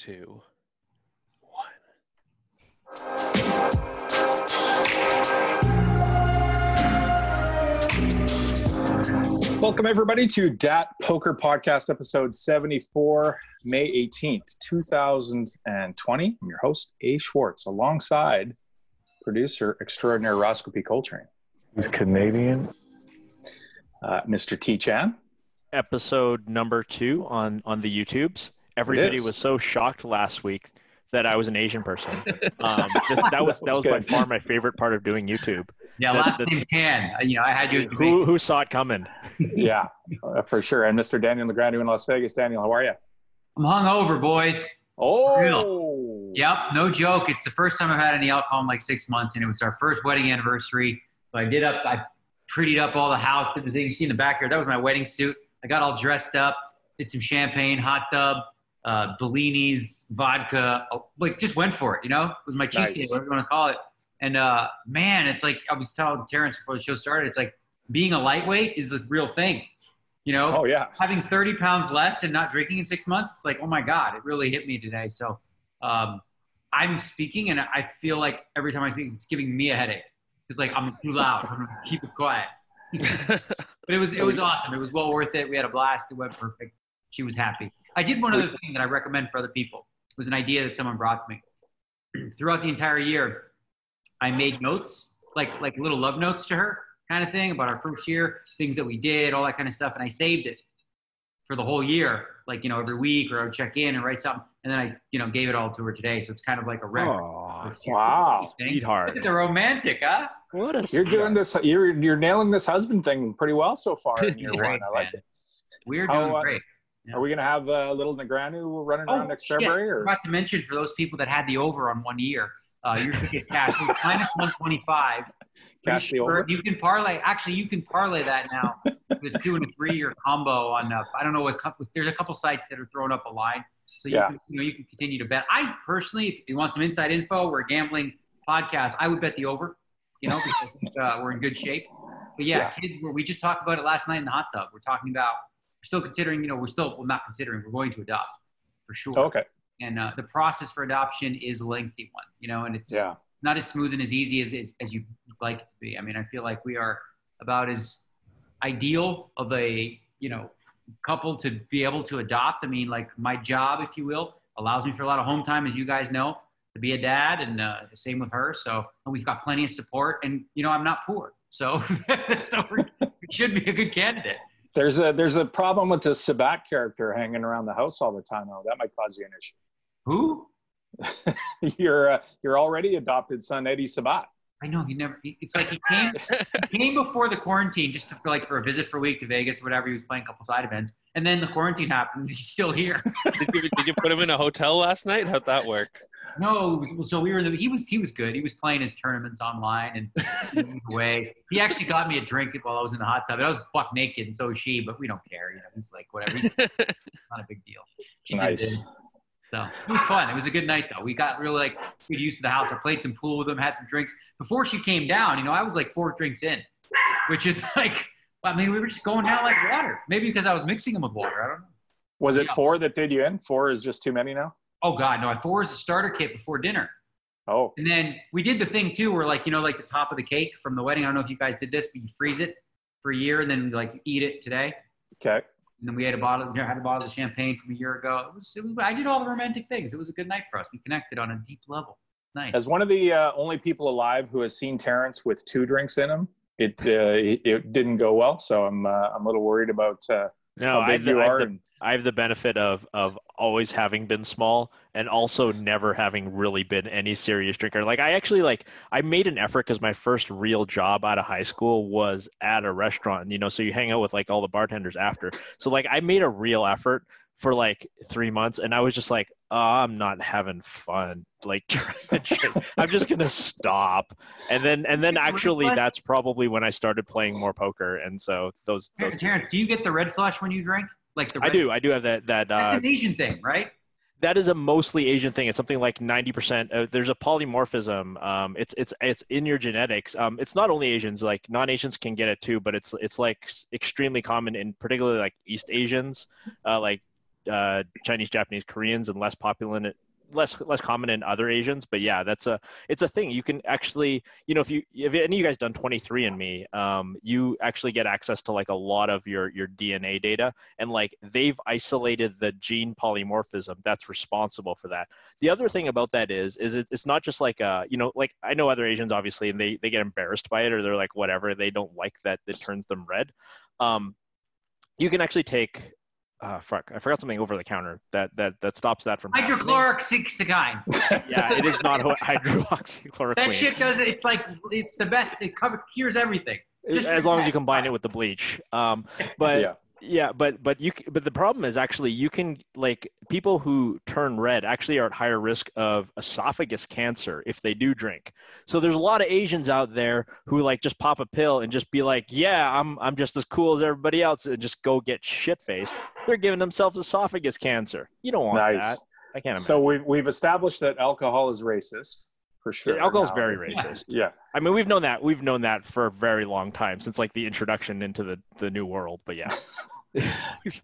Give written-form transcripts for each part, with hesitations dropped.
2, 1. Welcome, everybody, to DAT Poker Podcast, episode 74, May 18th, 2020. I'm your host, A. Schwartz, alongside producer extraordinaire Roscoe Coltrane. He's Canadian. Mr. T. Chan. Episode number 2 on the YouTubes. Everybody was so shocked last week that I was an Asian person. That was by far my favorite part of doing YouTube. Yeah, last name Can. I had you. Who saw it coming? Yeah, for sure. And Mr. Daniel Negreanu in Las Vegas. Daniel, how are you? I'm hungover, boys. Oh, real. Yep, no joke. It's the first time I've had any alcohol in like 6 months, and it was our first wedding anniversary. So I prettied up all the house, did the thing you see in the backyard. That was my wedding suit. I got all dressed up, did some champagne, hot tub, Bellinis, vodka, just went for it, It was my cheat day, whatever you want to call it. And, man, it's like I was telling Terrence before the show started, it's like being a lightweight is the real thing, Oh, yeah. Having 30 pounds less and not drinking in 6 months, it's like, oh, my God, it really hit me today. So I'm speaking, and I feel like every time I speak, it's giving me a headache. It's like I'm too loud. I'm going to keep it quiet. But it was awesome. It was well worth it. We had a blast. It went perfect. She was happy. I did one other thing that I recommend for other people. It was an idea that someone brought to me. Throughout the entire year, I made notes, like little love notes to her kind of thing about our first year, things that we did, all that kind of stuff. And I saved it for the whole year, every week, or I would check in and write something. And then I, gave it all to her today. So it's kind of like a record. Oh, wow. Sweetheart. They're romantic, huh? What a You're doing this. You're nailing this husband thing pretty well so far in year one. I like it. We're doing great. Yeah. Are we going to have a little Negreanu running around next February? I forgot to mention for those people that had the over on 1 year, your ticket cash was minus 125. Cash the over. You can parlay. Actually, you can parlay that now. The 2 and a 3 year combo on. I don't know what. There's a couple sites that are throwing up a line, so you can continue to bet. I personally, if you want some inside info, we're a gambling podcast. I would bet the over. Because I think, we're in good shape. But kids. We just talked about it last night in the hot tub. We're talking about. We're still considering. Not considering. We're going to adopt for sure. Okay. And the process for adoption is a lengthy one, and it's not as smooth and as easy as you'd like it to be. I mean, I feel like we are about as ideal of a, couple to be able to adopt. I mean, like my job, if you will, allows me for a lot of home time, as you guys know, to be a dad, and the same with her. So and we've got plenty of support, and, I'm not poor. So, we should be a good candidate. There's a problem with the Sabat character hanging around the house all the time, though. That might cause you an issue. Who? Your already adopted son, Eddie Sabat. I know it's like he came before the quarantine just for a visit for a week to Vegas or whatever. He was playing a couple side events, and then the quarantine happened. He's still here. Did you put him in a hotel last night? How'd that work? No, so we were he was good. He was playing his tournaments online and away. He actually got me a drink while I was in the hot tub. I was buck naked, and so was she, but we don't care. It's like whatever. It's not a big deal. She nice. So it was fun. It was a good night, though. We got really good use of the house. I played some pool with them, had some drinks. Before she came down, I was like 4 drinks in, which is we were just going down like water. Maybe because I was mixing them with water. I don't know. Was it 4 that did you in? 4 is just too many now? Oh, God, no. 4 is the starter kit before dinner. Oh. And then we did the thing, too, where like the top of the cake from the wedding. I don't know if you guys did this, but you freeze it for a year and then eat it today. Okay. And then we had a bottle of champagne from a year ago. It was, I did all the romantic things. It was a good night for us. We connected on a deep level. Nice. As one of the only people alive who has seen Terrence with 2 drinks in him, it didn't go well. So I'm a little worried about how big you are. I have the benefit of always having been small and also never having really been any serious drinker. I made an effort because my first real job out of high school was at a restaurant, so you hang out with all the bartenders after. So I made a real effort for 3 months, and I was just like, oh, I'm not having fun. I'm just going to stop. And then actually that's probably when I started playing more poker. And so those Terrence, do you get the red flush when you drink? I do have that. That's an Asian thing, right? That is a mostly Asian thing. It's something like 90%. There's a polymorphism. It's in your genetics. It's not only Asians. Non-Asians can get it too, but it's extremely common in particularly East Asians, Chinese, Japanese, Koreans, and less popular in less common in other Asians. But yeah, it's a thing. You can actually, if any of you guys done 23andMe, you actually get access to like a lot of your DNA data, and like they've isolated the gene polymorphism that's responsible for that. The other thing about that is it's not just like like I know other Asians obviously, and they get embarrassed by it, or they're like whatever, they don't like that it turns them red. You can actually take I forgot something over the counter that stops that from happening. Hydrochloroxychloroquine. Yeah, it is not hydroxychloroquine. That shit does it. It's like, it's the best. It cures everything. As long as you combine it with the bleach. But the problem is actually you can, like, people who turn red actually are at higher risk of esophagus cancer if they do drink. So there's a lot of Asians out there who like just pop a pill and just be like, yeah, I'm just as cool as everybody else, and just go get shit faced. They're giving themselves esophagus cancer. You don't want that. I can't imagine. So we've established that alcohol is racist. For sure. Alcohol is very racist. Yeah. I mean, we've known that for a very long time, since like the introduction into the new world. But yeah.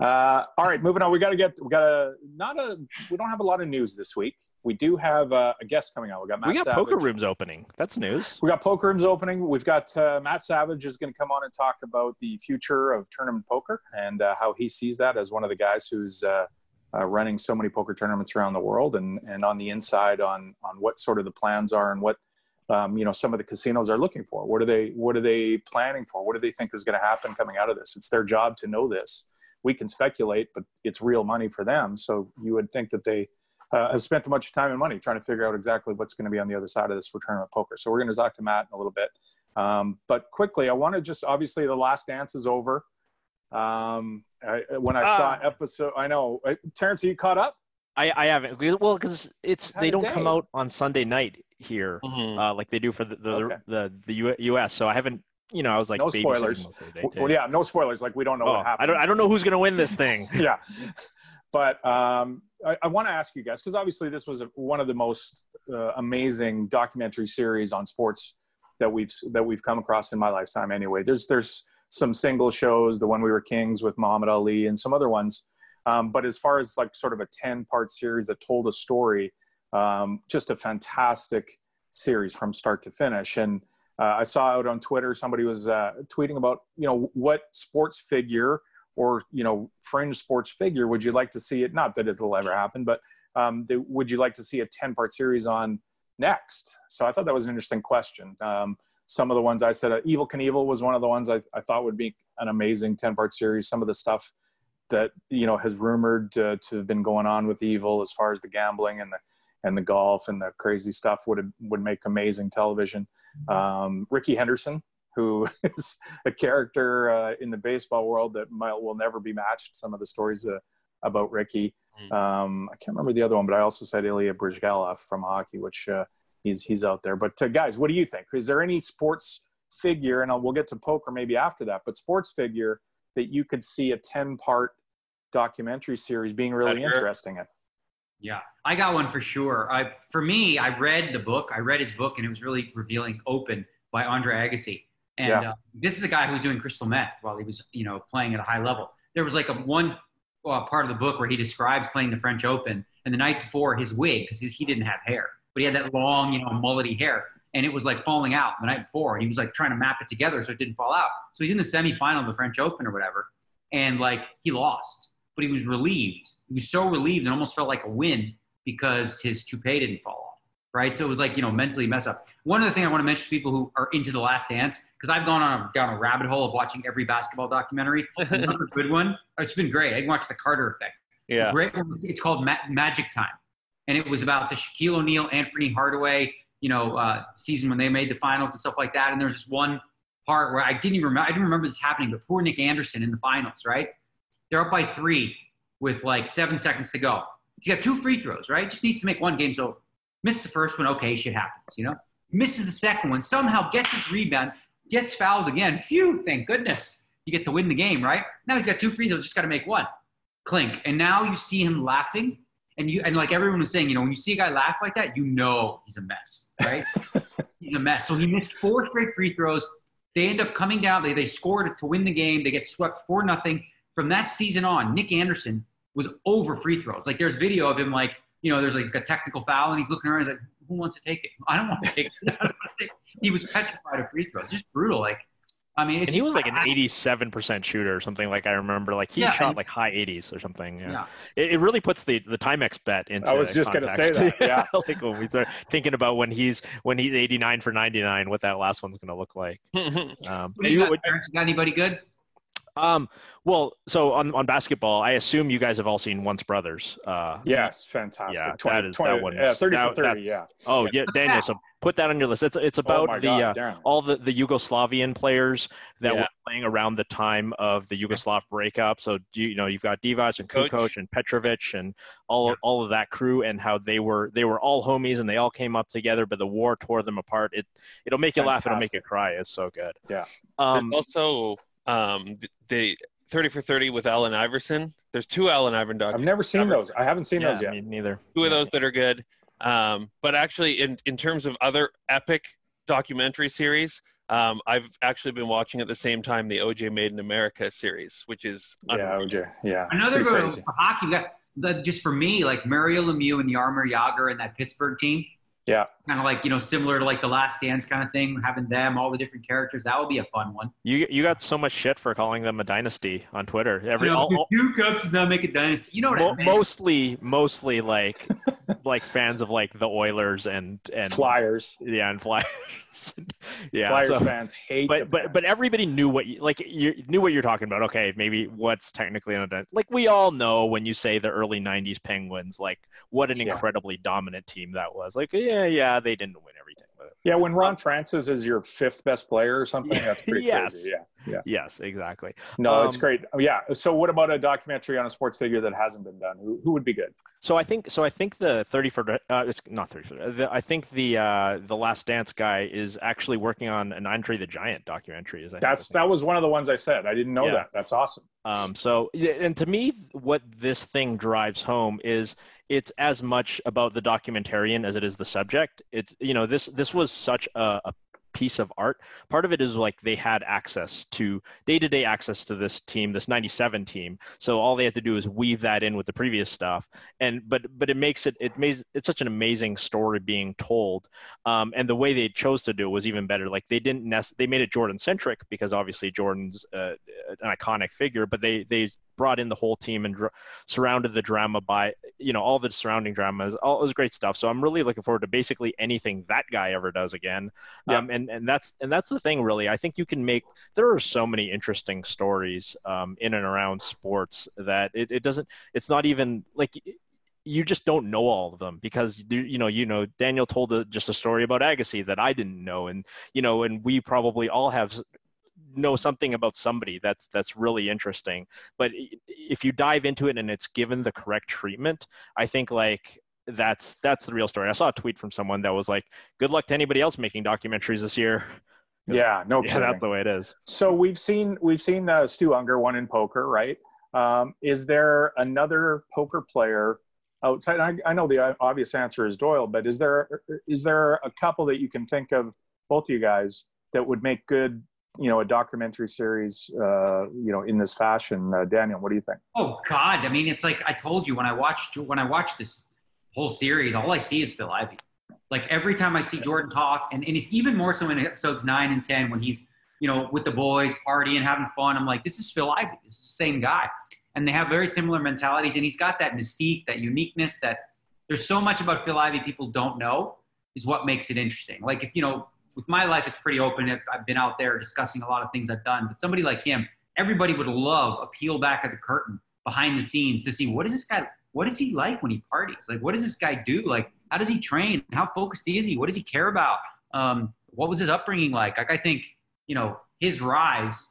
All right, moving on. We don't have a lot of news this week. We do have a guest coming on. We got Matt Savage. Poker rooms opening. That's news. We got poker rooms opening. We've got Matt Savage is going to come on and talk about the future of tournament poker and how he sees that as one of the guys who's running so many poker tournaments around the world, and on the inside on what sort of the plans are, and what some of the casinos are looking for. What are they planning for? What do they think is going to happen coming out of this? It's their job to know this. We can speculate, but it's real money for them. So you would think that they have spent a bunch of time and money trying to figure out exactly what's going to be on the other side of this for tournament poker. So we're going to talk to Matt in a little bit. But quickly, I want to just, obviously the Last Dance is over. When I saw episode, I know, Terrence, are you caught up? I haven't. Well, because they don't come out on Sunday night here, like they do for the U.S. So I haven't. I was like, no spoilers. Well, yeah, no spoilers. Like we don't know what happened. I don't know who's gonna win this thing. Yeah, but I want to ask you guys, because obviously this was one of the most amazing documentary series on sports that we've come across in my lifetime. Anyway, there's some single shows, the When We Were Kings with Muhammad Ali, and some other ones. But as far as like sort of a 10-part series that told a story, just a fantastic series from start to finish. And I saw out on Twitter, somebody was tweeting about, what sports figure or, fringe sports figure would you like to see it? Not that it'll ever happen, but would you like to see a 10-part series on next? So I thought that was an interesting question. Some of the ones I said, Evel Knievel was one of the ones I thought would be an amazing 10-part series. Some of the stuff that has rumored to have been going on with Evel, as far as the gambling and the golf and the crazy stuff, would make amazing television. Ricky Henderson, who is a character in the baseball world that will never be matched. Some of the stories about Ricky. I can't remember the other one, but I also said Ilya Brizgalov from hockey, which he's out there. But guys, what do you think? Is there any sports figure, and we'll get to poker maybe after that, but sports figure that you could see a 10-part documentary series being really interesting in? Yeah, I got one for sure. For me, I read his book, and it was really revealing. Open by Andre Agassi. And this is a guy who was doing crystal meth while he was, playing at a high level. There was like one part of the book where he describes playing the French Open, and the night before, his wig, because he didn't have hair, but he had that long, mullety hair, and it was like falling out the night before. And he was like trying to map it together so it didn't fall out. So he's in the semifinal of the French Open or whatever, and like he lost, but he was relieved. He was so relieved and almost felt like a win because his toupee didn't fall off, right? So it was like, mentally mess up. One of the things I want to mention to people who are into The Last Dance, because I've gone down a rabbit hole of watching every basketball documentary. Another good one. It's been great. I watched The Carter Effect. Yeah. Great one. It's called Magic Time. And it was about the Shaquille O'Neal, Anthony Hardaway, season when they made the finals and stuff like that. And there was this one part where I didn't remember this happening, but poor Nick Anderson in the finals, right? They're up by 3 with like 7 seconds to go. He's got 2 free throws, right? Just needs to make one, game's over. Missed the first one, okay, shit happens, Misses the second one, somehow gets his rebound, gets fouled again. Phew, thank goodness. You get to win the game, right? Now he's got 2 free throws, just got to make one. Clink. And now you see him laughing, and like everyone was saying, when you see a guy laugh like that, he's a mess, right? He's a mess. So he missed 4 straight free throws. They end up coming down. They scored to win the game. They get swept 4-0. From that season on, Nick Anderson was over free throws. Like there's video of him, like, you know, there's like a technical foul and he's looking around. He's like, who wants to take it? I don't want to take it. He was petrified of free throws. Just brutal. Like, I mean, and he was like an 87% shooter or something. Like I remember, like he shot like high 80s or something. Yeah. It really puts the Timex bet into. I was just going to say that. Yeah. Like when we start thinking about when he's 89 for 99, what that last one's going to look like. You got anybody good? Well, so on basketball, I assume you guys have all seen Once Brothers. Yes, fantastic. Yeah, 30 for 30. Yeah. Oh yeah, Daniel. So put that on your list. It's about all the Yugoslavian players that were playing around the time of the Yugoslav breakup. So you've got Divac and Kukoc and Petrovic and all of that crew, and how they were all homies and they all came up together, but the war tore them apart. It'll make you laugh. It'll make you cry. It's so good. Yeah. Also. The 30 for 30 with Allen Iverson. There's 2 Allen Iverson documentaries. I've never seen those. I haven't seen those yet. Me neither. 2 of those that are good. But actually, in terms of other epic documentary series, I've actually been watching at the same time the OJ Made in America series, which is OJ. Yeah. Another good for hockey. You got just for me, like Mario Lemieux and Jaromir Jagr and that Pittsburgh team. Yeah. Kind of like, similar to like The Last Dance kind of thing, having them, all the different characters. That would be a fun one. You got so much shit for calling them a dynasty on Twitter. 2 cups does not make a dynasty. You know what I mean? Mostly like like fans of like the Oilers and Flyers. Yeah, and Flyers. Yeah. Flyers fans hate but everybody knew you knew what you're talking about. Okay, maybe what's technically on a, like we all know when you say the early 90s Penguins, like what an incredibly dominant team that was. Like yeah, they didn't win everything. Yeah, when Ron Francis is your 5th best player or something, that's pretty crazy. Yeah. Yes, exactly. No, it's great. Yeah. So what about a documentary on a sports figure that hasn't been done? Who would be good? So I think the 30 for it's not 30 for I think the Last Dance guy is actually working on an Andre the Giant documentary. That was one of the ones I said. I didn't know that. That's awesome. So and to me, what this thing drives home is it's as much about the documentarian as it is the subject. It's this was such a piece of art. Part of it is like they had access to day-to-day access to this team, this 97 team. So all they had to do is weave that in with the previous stuff. But it makes it's such an amazing story being told. And the way they chose to do it was even better. Like they made it Jordan centric because obviously Jordan's an iconic figure, but they brought in the whole team and surrounded the drama by all the surrounding dramas. All it was great stuff. So I'm really looking forward to basically anything that guy ever does again. And that's the thing, really. I think there are so many interesting stories in and around sports that it's not even like you just don't know all of them because Daniel told just a story about Agassi that I didn't know, and we probably all know something about somebody that's really interesting. But if you dive into it and it's given the correct treatment, I think like that's the real story. I saw a tweet from someone that was like, good luck to anybody else making documentaries this year. Yeah, no kidding. That's the way it is. So we've seen Stu Unger won in poker, right? Is there another poker player outside? I know the obvious answer is Doyle, but is there a couple that you can think of, both of you guys, that would make good a documentary series in this fashion? Daniel, what do you think? Oh God, I mean, it's like I told you when I watched this whole series, all I see is Phil Ivey. Like every time I see Jordan talk, and it's even more so in episodes 9 and 10 when he's with the boys partying, having fun. I'm like, this is Phil Ivey. This is the same guy, and they have very similar mentalities, and he's got that mystique, that uniqueness. That there's so much about Phil Ivey people don't know is what makes it interesting. Like if with my life, it's pretty open. I've been out there discussing a lot of things I've done. But somebody like him, everybody would love a peel back of the curtain behind the scenes to see what is he like when he parties? Like, what does this guy do? Like, how does he train? How focused is he? What does he care about? What was his upbringing like? Like, I think, his rise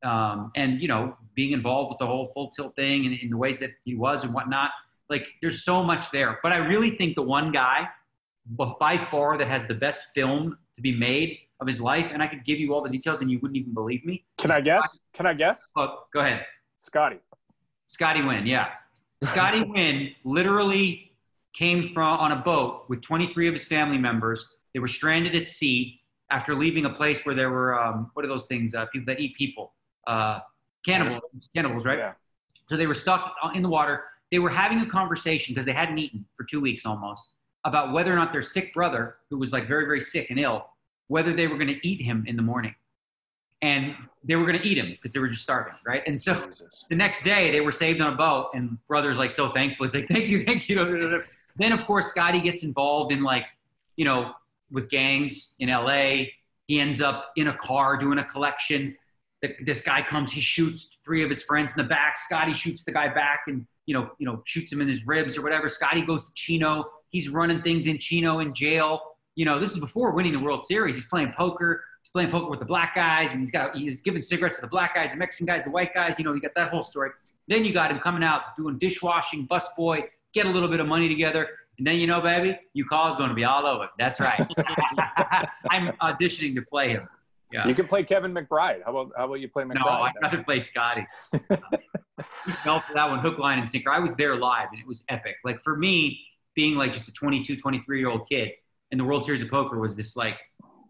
and, being involved with the whole Full Tilt thing and in the ways that he was and whatnot, like, there's so much there. But I really think the one guy by far that has the best film to be made of his life, and I could give you all the details and you wouldn't even believe me. Can I guess? Oh, go ahead. Scotty Nguyen, yeah. Scotty Nguyen literally came on a boat with 23 of his family members. They were stranded at sea after leaving a place where there were, what are those things? People that eat people. Cannibals, right? Yeah. So they were stuck in the water. They were having a conversation because they hadn't eaten for 2 weeks almost about whether or not their sick brother, who was like very, very sick and ill, whether they were going to eat him in the morning. And they were going to eat him because they were just starving, right? And so the next day they were saved on a boat, and brother's like so thankful. He's like, thank you, thank you. Then, of course, Scotty gets involved in like, you know, with gangs in LA. He ends up in a car doing a collection. This guy comes, he shoots 3 of his friends in the back. Scotty shoots the guy back and, you know, shoots him in his ribs or whatever. Scotty goes to Chino. He's running things in Chino in jail. You know, this is before winning the World Series. He's playing poker. He's playing poker with the black guys, and he's giving cigarettes to the black guys, the Mexican guys, the white guys. You know, you got that whole story. Then you got him coming out doing dishwashing, busboy, get a little bit of money together. And then, you know, baby, you call is going to be all over. That's right. I'm auditioning to play him. Yeah. You can play Kevin McBride. How about you play McBride? No, I'd rather play Scotty. He fell for that one, hook, line, and sinker. I was there live, and it was epic. Like, for me, being like just a 22, 23-year-old kid, and the World Series of Poker was this like,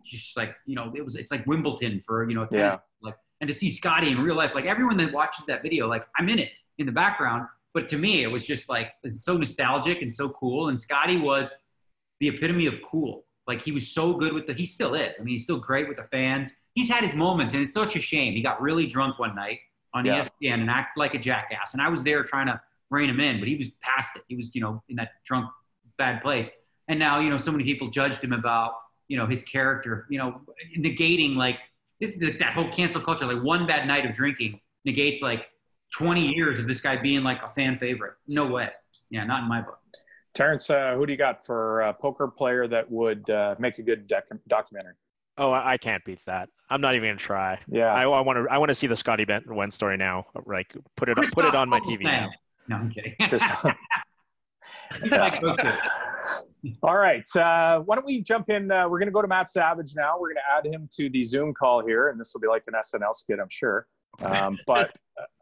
just like, you know, it's like Wimbledon for, you know, tennis. Like, and to see Scotty in real life, like everyone that watches that video, like I'm in it in the background. But to me, it was just like, it's so nostalgic and so cool. And Scotty was the epitome of cool. Like, he was so good he still is. I mean, he's still great with the fans. He's had his moments, and it's such a shame. He got really drunk one night on ESPN and acted like a jackass. And I was there trying to rein him in, but he was past it. He was, you know, in that drunk, bad place. And now, you know, so many people judged him about, you know, his character, you know, negating like that whole cancel culture, like one bad night of drinking negates like 20 years of this guy being like a fan favorite. No way. Yeah, not in my book. Terrence, who do you got for a poker player that would make a good documentary? Oh, I can't beat that. I'm not even gonna try. Yeah, I want to see the Scotty Benton story now. Like, put it on my TV now. No, I'm kidding. All right. Why don't we jump in? We're going to go to Matt Savage now. We're going to add him to the Zoom call here, and this will be like an SNL skit, I'm sure. But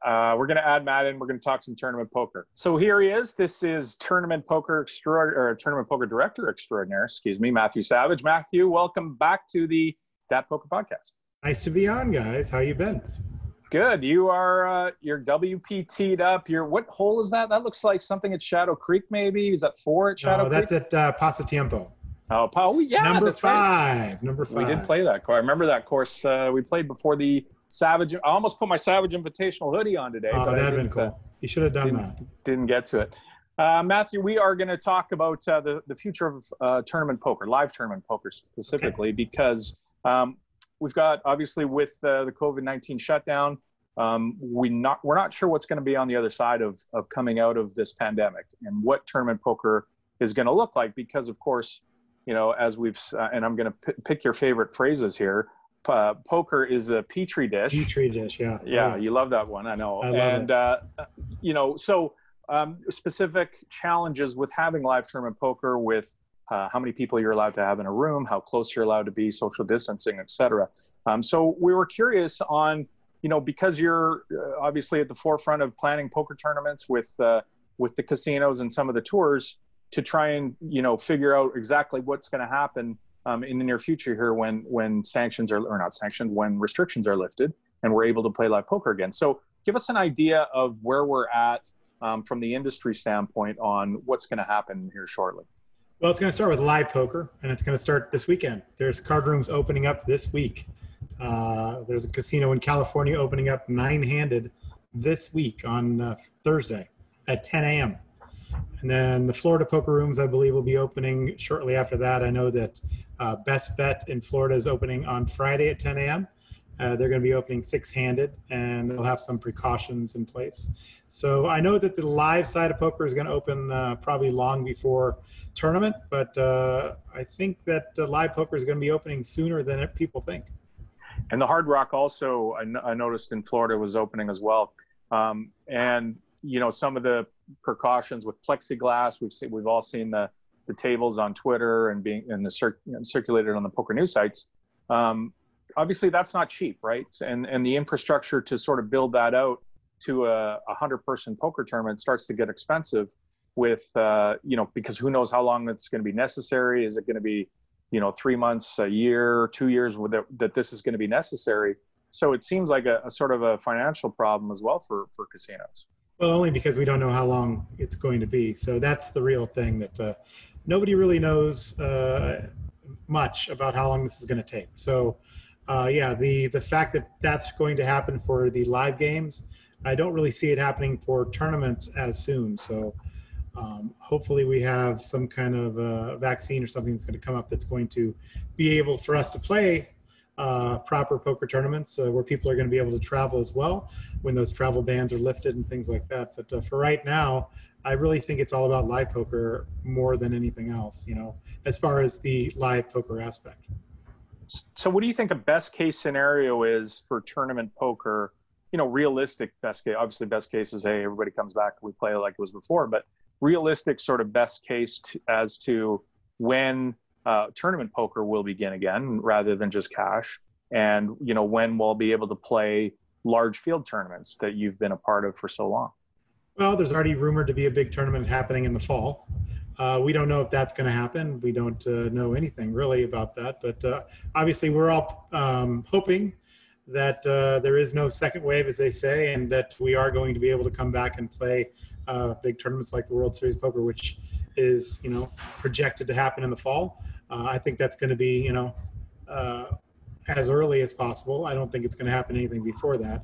we're going to add Matt in. We're going to talk some tournament poker. So here he is. This is Tournament Poker Director Extraordinaire, Matthew Savage. Matthew, welcome back to the DAT Poker Podcast. Nice to be on, guys. How you been? Good. You are you're WPT'd up. What hole is that? That looks like something at Shadow Creek, maybe. Is that 4 at Shadow Creek? That's at Pasatiempo. Oh, yeah. Number 5. Right. Number 5. We did play that course. I remember that course. We played before the Savage. I almost put my Savage Invitational hoodie on today. Oh, that'd been cool. You should have done that. Didn't get to it. Matthew, we are going to talk about the future of tournament poker, live tournament poker specifically, because we've got, obviously, with the COVID-19 shutdown, we're not sure what's going to be on the other side of coming out of this pandemic and what tournament poker is going to look like, because, of course, you know, as we've and I'm going to pick your favorite phrases here. Poker is a petri dish. Petri dish, yeah. Yeah, you love that one, I know. I love it. You know, so specific challenges with having live tournament poker, with how many people you're allowed to have in a room, how close you're allowed to be, social distancing, etc. So we were curious on, you know, because you're obviously at the forefront of planning poker tournaments with the casinos and some of the tours, to try and, you know, figure out exactly what's going to happen in the near future here when when restrictions are lifted and we're able to play live poker again. So give us an idea of where we're at from the industry standpoint on what's going to happen here shortly. Well, it's going to start with live poker, and it's going to start this weekend. There's card rooms opening up this week. There's a casino in California opening up 9-handed this week on Thursday at 10 a.m. And then the Florida poker rooms, I believe, will be opening shortly after that. I know that Best Bet in Florida is opening on Friday at 10 a.m. They're going to be opening 6-handed, and they'll have some precautions in place. So I know that the live side of poker is going to open probably long before tournament, but I think that live poker is going to be opening sooner than people think. And the Hard Rock also, I noticed in Florida, was opening as well. And, you know, some of the precautions with plexiglass, we've all seen the tables on Twitter and circulated on the poker news sites. Obviously, that's not cheap, right? And the infrastructure to sort of build that out to a 100-person poker tournament starts to get expensive with, you know, because who knows how long that's going to be necessary. Is it going to be, you know, 3 months, a year, 2 years that this is going to be necessary? So it seems like a sort of a financial problem as well for casinos. Well, only because we don't know how long it's going to be. So that's the real thing, that nobody really knows much about how long this is going to take. So yeah, the fact that that's going to happen for the live games, I don't really see it happening for tournaments as soon. So hopefully we have some kind of vaccine or something that's going to come up that's going to be able for us to play proper poker tournaments where people are going to be able to travel as well when those travel bans are lifted and things like that. But for right now, I really think it's all about live poker more than anything else, you know, as far as the live poker aspect. So what do you think a best case scenario is for tournament poker? You know, realistic best case, obviously best case is, hey, everybody comes back, we play like it was before, but realistic sort of best case as to when tournament poker will begin again, rather than just cash. And, you know, when we'll be able to play large field tournaments that you've been a part of for so long. Well, there's already rumored to be a big tournament happening in the fall. We don't know if that's going to happen. We don't know anything really about that. But obviously, we're all hoping that there is no second wave, as they say, and that we are going to be able to come back and play big tournaments like the World Series Poker, which is, you know, projected to happen in the fall. I think that's going to be, you know, as early as possible. I don't think it's going to happen anything before that.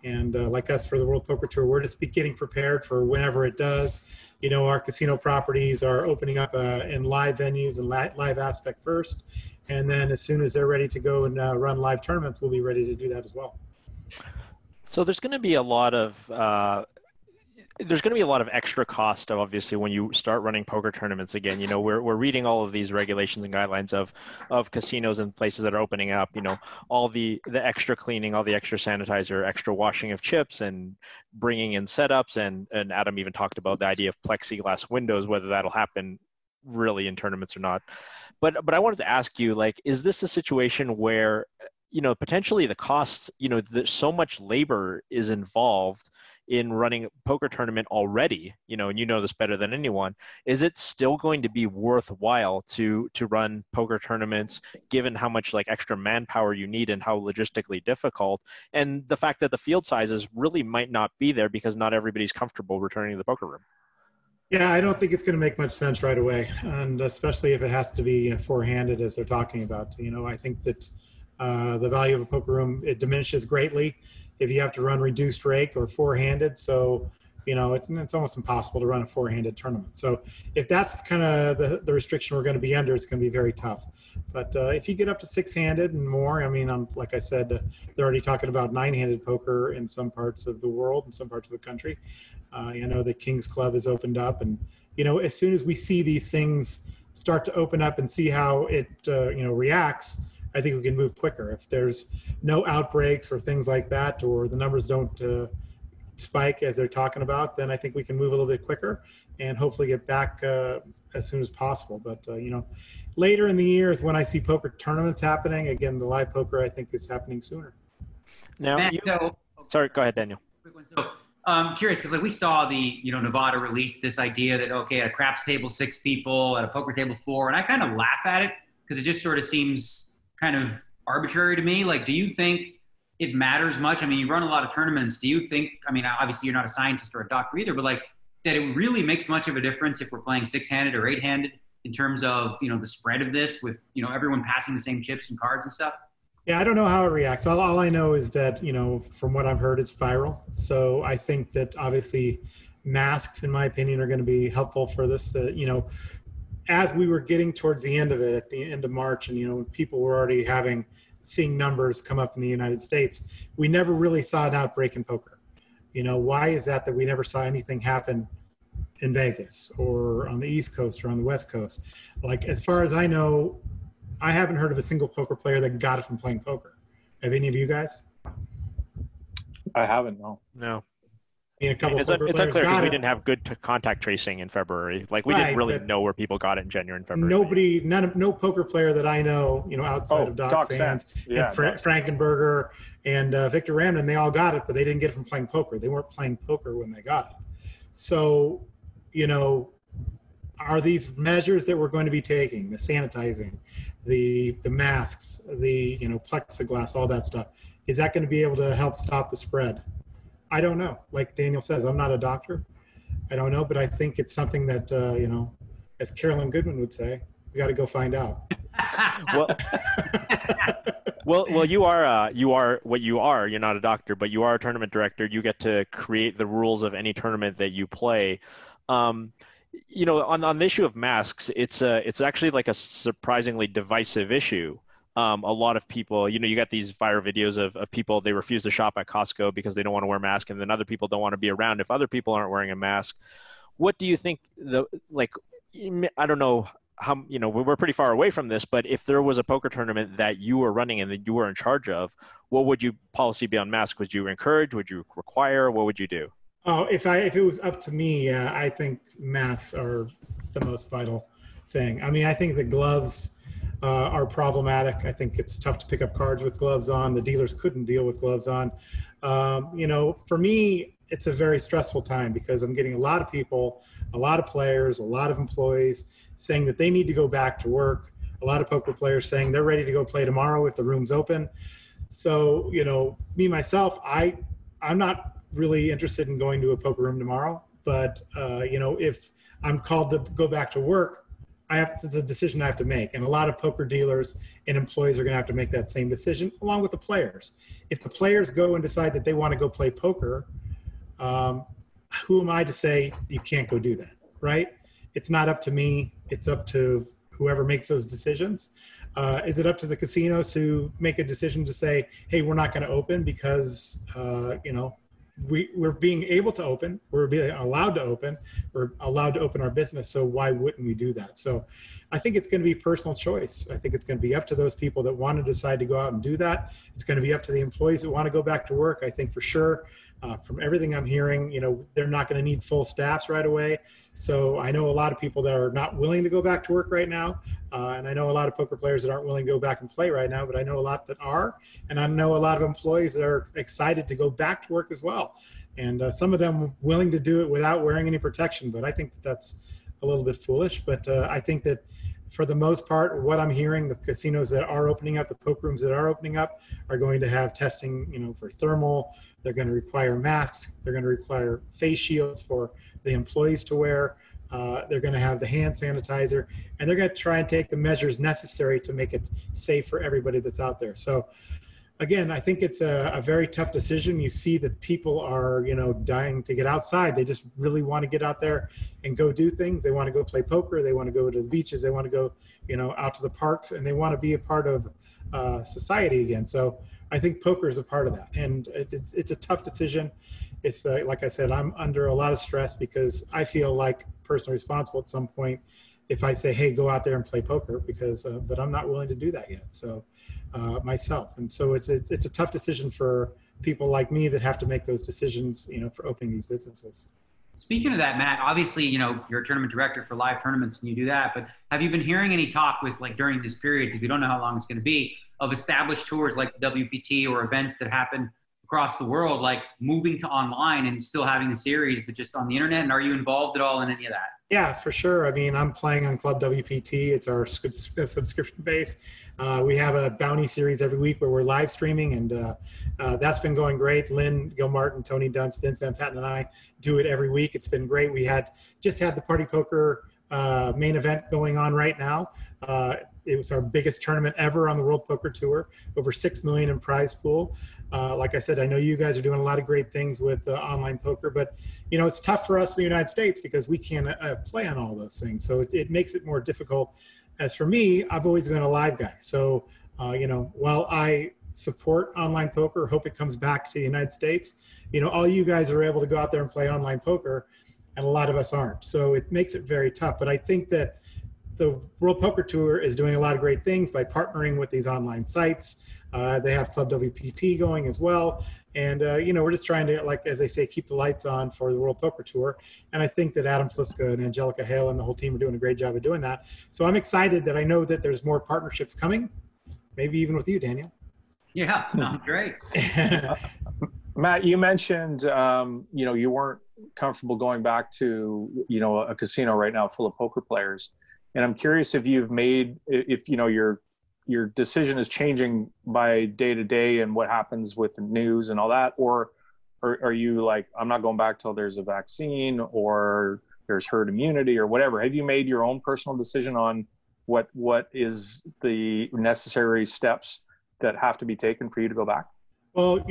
And like us for the World Poker Tour, we're just getting prepared for whenever it does. You know, our casino properties are opening up in live venues and live aspect first. And then as soon as they're ready to go and run live tournaments, we'll be ready to do that as well. So there's going to be a lot of extra cost, obviously, when you start running poker tournaments again. You know, we're reading all of these regulations and guidelines of casinos and places that are opening up. You know, all the extra cleaning, all the extra sanitizer, extra washing of chips, and bringing in setups. And Adam even talked about the idea of plexiglass windows, whether that'll happen really in tournaments or not. But I wanted to ask you, like, is this a situation where, you know, potentially the costs, you know, so much labor is involved in running a poker tournament already, you know, and you know this better than anyone, is it still going to be worthwhile to run poker tournaments, given how much like extra manpower you need and how logistically difficult, and the fact that the field sizes really might not be there because not everybody's comfortable returning to the poker room? Yeah, I don't think it's going to make much sense right away, and especially if it has to be four-handed, as they're talking about. You know, I think that the value of a poker room, it diminishes greatly if you have to run reduced rake or four-handed. So, you know, it's almost impossible to run a four-handed tournament. So if that's kind of the restriction we're going to be under, it's going to be very tough. But if you get up to six-handed and more, I mean, like I said, they're already talking about nine-handed poker in some parts of the world, in some parts of the country. You know, the King's Club has opened up, and, you know, as soon as we see these things start to open up and see how it, you know, reacts, I think we can move quicker. If there's no outbreaks or things like that, or the numbers don't spike as they're talking about, then I think we can move a little bit quicker and hopefully get back as soon as possible. But, you know, later in the year is when I see poker tournaments happening. Again, the live poker, I think, is happening sooner. Now, Matt, sorry, go ahead, Daniel. Quick one. So, I'm curious because, like, we saw the, you know, Nevada release this idea that, okay, at a craps table 6 people, at a poker table 4, and I kind of laugh at it because it just sort of seems kind of arbitrary to me. Like, do you think it matters much? I mean, you run a lot of tournaments. Do you think, I mean, obviously you're not a scientist or a doctor either, but like, that it really makes much of a difference if we're playing 6-handed or 8-handed in terms of, you know, the spread of this with, you know, everyone passing the same chips and cards and stuff? Yeah, I don't know how it reacts. All I know is that, you know, from what I've heard, it's viral. So I think that obviously masks, in my opinion, are going to be helpful for this. You know, as we were getting towards the end of it, at the end of March, and, you know, people were already seeing numbers come up in the United States, we never really saw an outbreak in poker. You know, why is that we never saw anything happen in Vegas or on the East Coast or on the West Coast? Like, as far as I know, I haven't heard of a single poker player that got it from playing poker. Have any of you guys? I haven't, no. No. I mean, a couple It's poker unclear players because got we it. didn't have good contact tracing in February. Like, we didn't really know where people got it in January and February. No poker player that I know, you know, outside of Doc Sands and Frankenberger and Victor Ramden, they all got it, but they didn't get it from playing poker. They weren't playing poker when they got it. So, you know, are these measures that we're going to be taking, the sanitizing, the masks, the, you know, plexiglass, all that stuff, is that going to be able to help stop the spread? I don't know. Like Daniel says, I'm not a doctor. I don't know, but I think it's something that, as Carolyn Goodman would say, we got to go find out. Well, well, you are what you are. You're not a doctor, but you are a tournament director. You get to create the rules of any tournament that you play. On the issue of masks, it's actually like a surprisingly divisive issue. A lot of people, you got these viral videos of people, they refuse to shop at Costco because they don't want to wear a mask, and then other people don't want to be around if other people aren't wearing a mask. What do you think I don't know how, we're pretty far away from this, but if there was a poker tournament that you were running and that you were in charge of, what would your policy be on masks? Would you encourage? Would you require? What would you do? Oh, if it was up to me, I think masks are the most vital thing. I mean, I think the gloves are problematic. I think it's tough to pick up cards with gloves on. The dealers couldn't deal with gloves on. For me, it's a very stressful time because I'm getting a lot of people, a lot of players, a lot of employees saying that they need to go back to work. A lot of poker players saying they're ready to go play tomorrow if the room's open. So, me, myself, I'm not really interested in going to a poker room tomorrow, but, if I'm called to go back to work, it's a decision I have to make. And a lot of poker dealers and employees are going to have to make that same decision along with the players. If the players go and decide that they want to go play poker, who am I to say you can't go do that, right? It's not up to me. It's up to whoever makes those decisions. Is it up to the casinos to make a decision to say, hey, we're not going to open because, we're being able to open, we're being allowed to open, we're allowed to open our business, so why wouldn't we do that? So I think it's going to be personal choice. I think it's going to be up to those people that want to decide to go out and do that. It's going to be up to the employees that want to go back to work. I think for sure, from everything I'm hearing, they're not going to need full staffs right away. So I know a lot of people that are not willing to go back to work right now. And I know a lot of poker players that aren't willing to go back and play right now, but I know a lot that are. And I know a lot of employees that are excited to go back to work as well. And some of them willing to do it without wearing any protection. But I think that's a little bit foolish. But I think that for the most part, what I'm hearing, the casinos that are opening up, the poker rooms that are opening up are going to have testing, for thermal. They're going to require masks. They're going to require face shields for the employees to wear. They're going to have the hand sanitizer, and they're going to try and take the measures necessary to make it safe for everybody that's out there. So again, I think it's a very tough decision. You see that people are, dying to get outside. They just really want to get out there and go do things. They want to go play poker. They want to go to the beaches. They want to go, out to the parks, and they want to be a part of society again. So I think poker is a part of that. And it's a tough decision. It's like I said, I'm under a lot of stress because I feel like personally responsible at some point if I say, hey, go out there and play poker, because, but I'm not willing to do that yet. So myself. And so it's a tough decision for people like me that have to make those decisions, for opening these businesses. Speaking of that, Matt, obviously, you're a tournament director for live tournaments and you do that, but have you been hearing any talk with, like, during this period, because we don't know how long it's going to be, of established tours like the WPT or events that happen across the world, like moving to online and still having the series, but just on the internet? And are you involved at all in any of that? Yeah, for sure. I mean, I'm playing on Club WPT. It's our subscription base. We have a bounty series every week where we're live streaming, and that's been going great. Lynn Gilmartin, Tony Dunst, Vince Van Patten, and I do it every week. It's been great. We just had the Party Poker main event going on right now. It was our biggest tournament ever on the World Poker Tour, over $6 million in prize pool. Like I said, I know you guys are doing a lot of great things with online poker, but it's tough for us in the United States because we can't play on all those things. So it makes it more difficult. As for me, I've always been a live guy. So, while I support online poker, hope it comes back to the United States, all you guys are able to go out there and play online poker, and a lot of us aren't. So it makes it very tough. But I think that the World Poker Tour is doing a lot of great things by partnering with these online sites. They have Club WPT going as well. And, we're just trying to, like, as they say, keep the lights on for the World Poker Tour. And I think that Adam Pliska and Angelica Hale and the whole team are doing a great job of doing that. So I'm excited that I know that there's more partnerships coming, maybe even with you, Daniel. Yeah, sounds great. Matt, you mentioned, you weren't comfortable going back to, a casino right now full of poker players. And I'm curious if your decision is changing by day to day and what happens with the news and all that, or Or are you like, I'm not going back till there's a vaccine or there's herd immunity or whatever? Have you made your own personal decision on what is the necessary steps that have to be taken for you to go back? Well,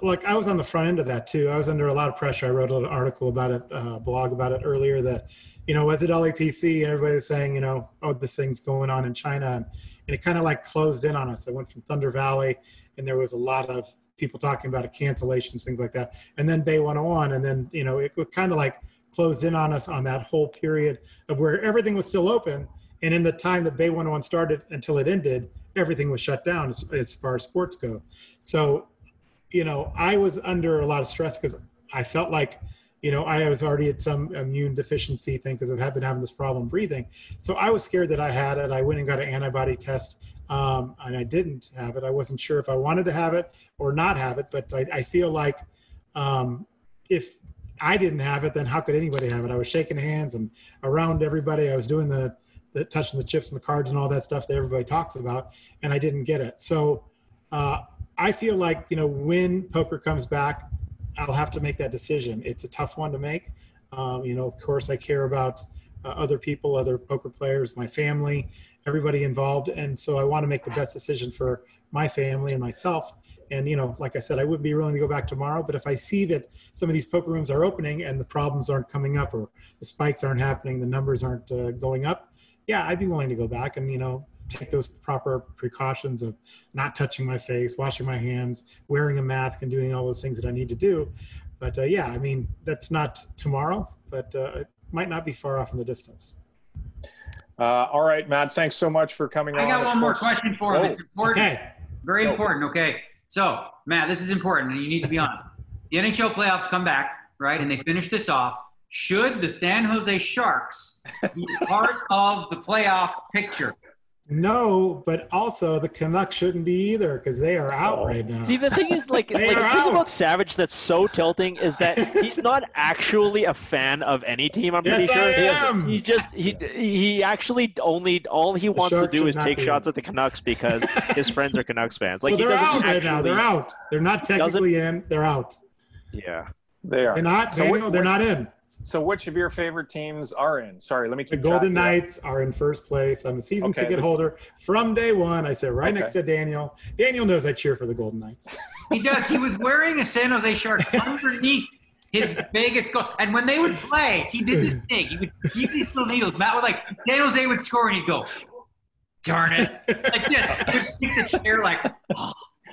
like I was on the front end of that too. I was under a lot of pressure. I wrote an article about it, blog about it earlier that, was it LAPC and everybody was saying, oh, this thing's going on in China. And it kind of like closed in on us. I went from Thunder Valley and there was a lot of people talking about cancellations, things like that. And then Bay 101. And then, it kind of like closed in on us on that whole period of where everything was still open. And in the time that Bay 101 started until it ended, everything was shut down as far as sports go. So, I was under a lot of stress because I felt like, I was already at some immune deficiency thing because I've been having this problem breathing. So I was scared that I had it. I went and got an antibody test and I didn't have it. I wasn't sure if I wanted to have it or not have it, but I feel like if I didn't have it, then how could anybody have it? I was shaking hands and around everybody. I was doing the touching the chips and the cards and all that stuff that everybody talks about, and I didn't get it. So I feel like, when poker comes back, I'll have to make that decision. It's a tough one to make. Of course, I care about other people, other poker players, my family, everybody involved. And so I want to make the best decision for my family and myself. And, like I said, I wouldn't be willing to go back tomorrow. But if I see that some of these poker rooms are opening and the problems aren't coming up or the spikes aren't happening, the numbers aren't going up, yeah, I'd be willing to go back and, take those proper precautions of not touching my face, washing my hands, wearing a mask, and doing all those things that I need to do. But that's not tomorrow, but it might not be far off in the distance. All right, Matt, thanks so much for coming on. I got one more question for him. It's important. Okay. Very important. Okay. So, Matt, this is important, and you need to be on it. The NHL playoffs come back, right, and they finish this off. Should the San Jose Sharks be part of the playoff picture? No, but also the Canucks shouldn't be either because they are out right now. See, the thing is, the thing about Savage that's so tilting is that he's not actually a fan of any team. I'm pretty sure. He actually all he wants to do is take shots at the Canucks because his friends are Canucks fans. Like, they're out right now. They're out. They're not technically in. They're out. Yeah, they are. They're not. They're not in. So which of your favorite teams are in? Sorry, let me keep the Golden Knights are in first place. I'm a season ticket holder from day one. I sit right next to Daniel. Daniel knows I cheer for the Golden Knights. He does. He was wearing a San Jose Sharks underneath his Vegas goal. And when they would play, he did this thing. He would keep these little needles. Matt would San Jose would score and he'd go, darn it. Like this. He would kick the chair like, oh.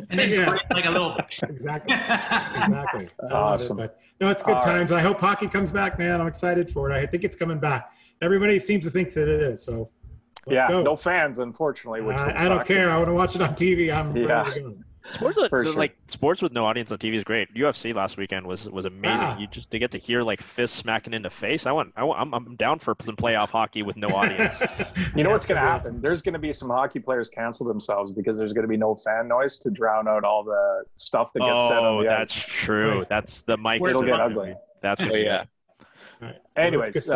And then like a little. Exactly. Awesome. But no, it's good times. I hope hockey comes back, man. I'm excited for it. I think it's coming back. Everybody seems to think that it is. So let's go. No fans, unfortunately. Which I don't care. I want to watch it on TV. I'm ready to go. Sports with no audience on TV is great. UFC last weekend was amazing. You just to get to hear fists smacking into face. I'm down for some playoff hockey with no audience. You know what's going to happen? Awesome. There's going to be some hockey players cancel themselves because there's going to be no fan noise to drown out all the stuff that gets said on the that's ice. True. Right. That's the mic. It'll get ugly. That's what. Yeah. Right. So anyways,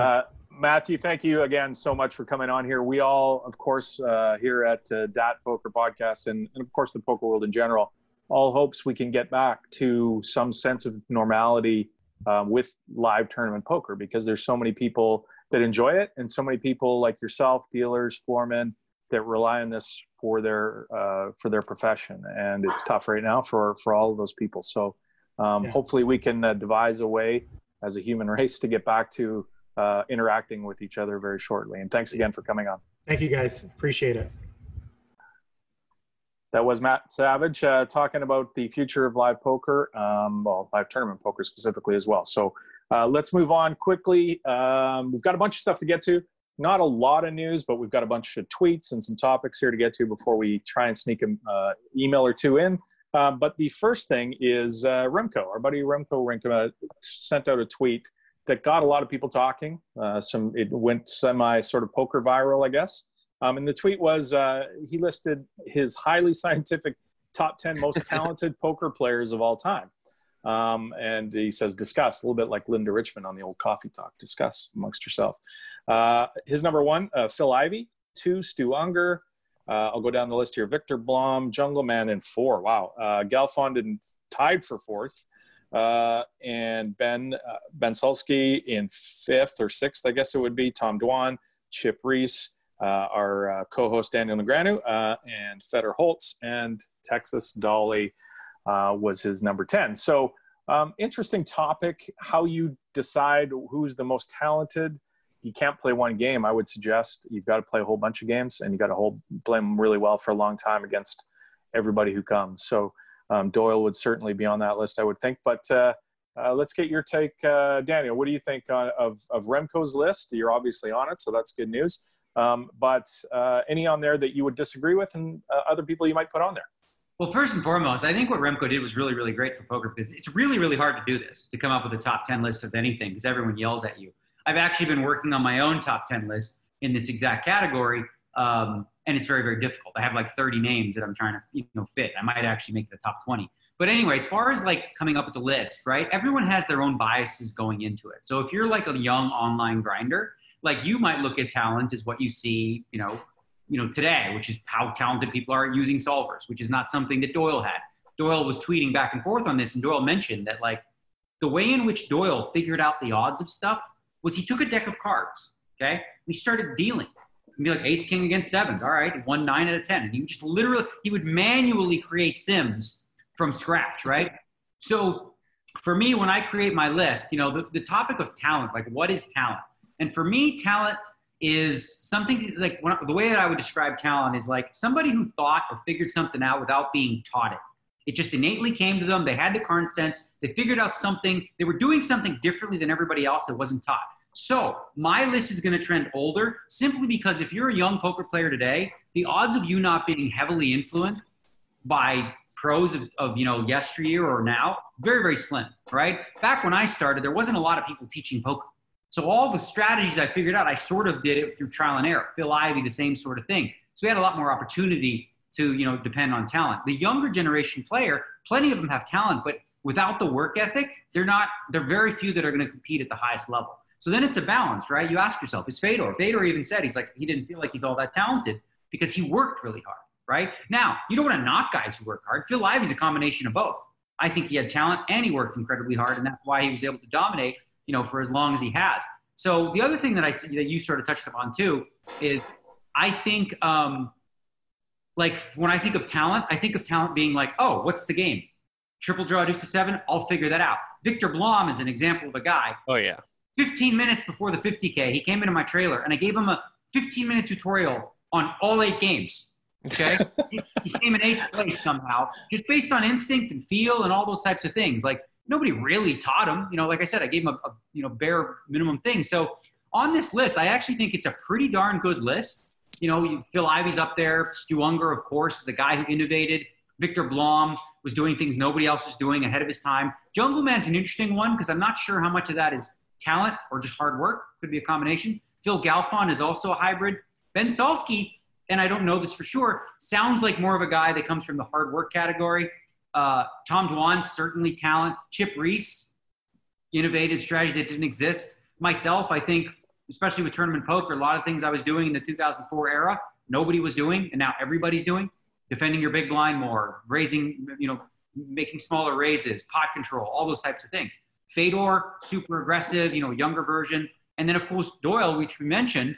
Matthew, thank you again so much for coming on here. We all, of course, here at DAT Poker Podcast and of course the poker world in general, all hopes we can get back to some sense of normality with live tournament poker because there's so many people that enjoy it and so many people like yourself, dealers, floormen, that rely on this for their profession. And it's tough right now for all of those people. So hopefully we can devise a way as a human race to get back to interacting with each other very shortly. And thanks again for coming on. Thank you, guys. Appreciate it. That was Matt Savage talking about the future of live poker, live tournament poker specifically as well. So let's move on quickly. We've got a bunch of stuff to get to. Not a lot of news, but we've got a bunch of tweets and some topics here to get to before we try and sneak an email or two in. But the first thing is Remko. Our buddy Remko Rinkema sent out a tweet that got a lot of people talking. It went semi sort of poker viral, I guess. And the tweet was he listed his highly scientific top 10 most talented poker players of all time. And he says, discuss, a little bit like Linda Richmond on the old coffee talk, discuss amongst yourself. His number one, Phil Ivey, 2, Stu Unger. I'll go down the list here. Victor Blom, Jungle Man, and 4. Wow. Galfond tied for 4th. and Ben Sulsky in 5th or 6th, I guess it would be. Tom Dwan, Chip Reese, our co-host Daniel Negreanu, and Feder Holtz, and Texas Dolly was his number 10. So interesting topic, how you decide who's the most talented. You can't play one game. I would suggest you've got to play a whole bunch of games, and you got to play them really well for a long time against everybody who comes. So Doyle would certainly be on that list, I would think. But let's get your take, Daniel. What do you think of Remko's list? You're obviously on it, so that's good news. But any on there that you would disagree with, and other people you might put on there? Well, first and foremost, I think what Remko did was really, really great for poker, because it's really, really hard to do this, to come up with a top 10 list of anything, because everyone yells at you. I've actually been working on my own top 10 list in this exact category, and it's very, very difficult. I have like 30 names that I'm trying to fit. I might actually make the top 20. But anyway, as far as like coming up with the list, right, everyone has their own biases going into it. So if you're like a young online grinder, like you might look at talent as what you see, today, which is how talented people are at using solvers, which is not something that Doyle had. Doyle was tweeting back and forth on this, and Doyle mentioned that like the way in which Doyle figured out the odds of stuff was he took a deck of cards, okay? We started dealing. It'd be like ace, king against sevens. All right, 1, 9 out of 10. And he would just he would manually create sims from scratch, right? So for me, when I create my list, the topic of talent, like what is talent? And for me, talent is something like the way that I would describe talent is like somebody who thought or figured something out without being taught it. It just innately came to them. They had the current sense. They figured out something. They were doing something differently than everybody else that wasn't taught. So my list is going to trend older simply because if you're a young poker player today, the odds of you not being heavily influenced by pros of yesteryear or now, very, very slim, right? Back when I started, there wasn't a lot of people teaching poker. So all the strategies I figured out, I sort of did it through trial and error. Phil Ivey, the same sort of thing. So we had a lot more opportunity to, depend on talent. The younger generation player, plenty of them have talent, but without the work ethic, there are very few that are going to compete at the highest level. So then it's a balance, right? You ask yourself, is Fedor? Fedor even said, he didn't feel like he's all that talented because he worked really hard, right? Now, you don't want to knock guys who work hard. Phil Ivey's a combination of both. I think he had talent and he worked incredibly hard, and that's why he was able to dominate, for as long as he has. So the other thing that you sort of touched upon too is I think, like when I think of talent being like, oh, what's the game? Triple draw, deuce to 7, I'll figure that out. Victor Blom is an example of a guy. Oh, yeah. 15 minutes before the 50K, he came into my trailer and I gave him a 15-minute tutorial on all 8 games. Okay? He came in 8th place somehow, just based on instinct and feel and all those types of things. Like, nobody really taught him. Like I said, I gave him a bare minimum thing. So on this list, I actually think it's a pretty darn good list. Phil Ivey's up there. Stu Unger, of course, is a guy who innovated. Victor Blom was doing things nobody else was doing ahead of his time. Jungle Man's an interesting one because I'm not sure how much of that is talent or just hard work. Could be a combination. Phil Galfond is also a hybrid. Ben Salsky, and I don't know this for sure, sounds like more of a guy that comes from the hard work category. Tom Dwan, certainly talent. Chip Reese, innovative strategy that didn't exist. Myself, I think, especially with tournament poker, a lot of things I was doing in the 2004 era, nobody was doing, and now everybody's doing. Defending your big blind more, raising, making smaller raises, pot control, all those types of things. Fedor, super aggressive, younger version. And then, of course, Doyle, which we mentioned,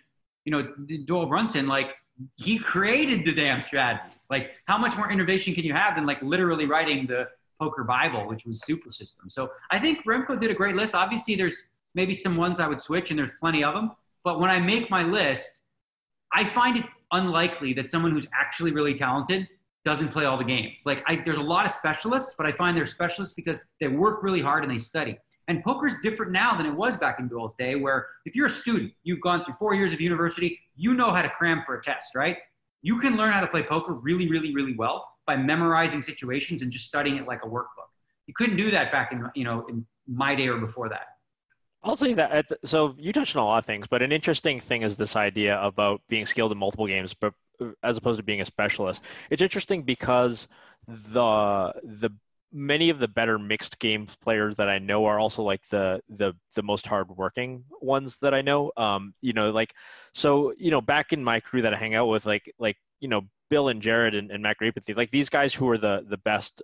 Doyle Brunson, like, he created the damn strategies. Like, how much more innovation can you have than, like, literally writing the poker Bible, which was Super System? So I think Remko did a great list. Obviously, there's maybe some ones I would switch, and there's plenty of them. But when I make my list, I find it unlikely that someone who's actually really talented doesn't play all the games. Like, there's a lot of specialists, but I find they're specialists because they work really hard and they study. And poker is different now than it was back in Doyle's day, where if you're a student, you've gone through 4 years of university, you know how to cram for a test, right? You can learn how to play poker really, really, really well by memorizing situations and just studying it like a workbook. You couldn't do that back in my day or before that. I'll say that. So you touched on a lot of things, but an interesting thing is this idea about being skilled in multiple games, but as opposed to being a specialist. It's interesting because the many of the better mixed game players that I know are also like the most hardworking ones that I know. Back in my crew that I hang out with, Bill and Jared and Matt Grapathy, like these guys who are the best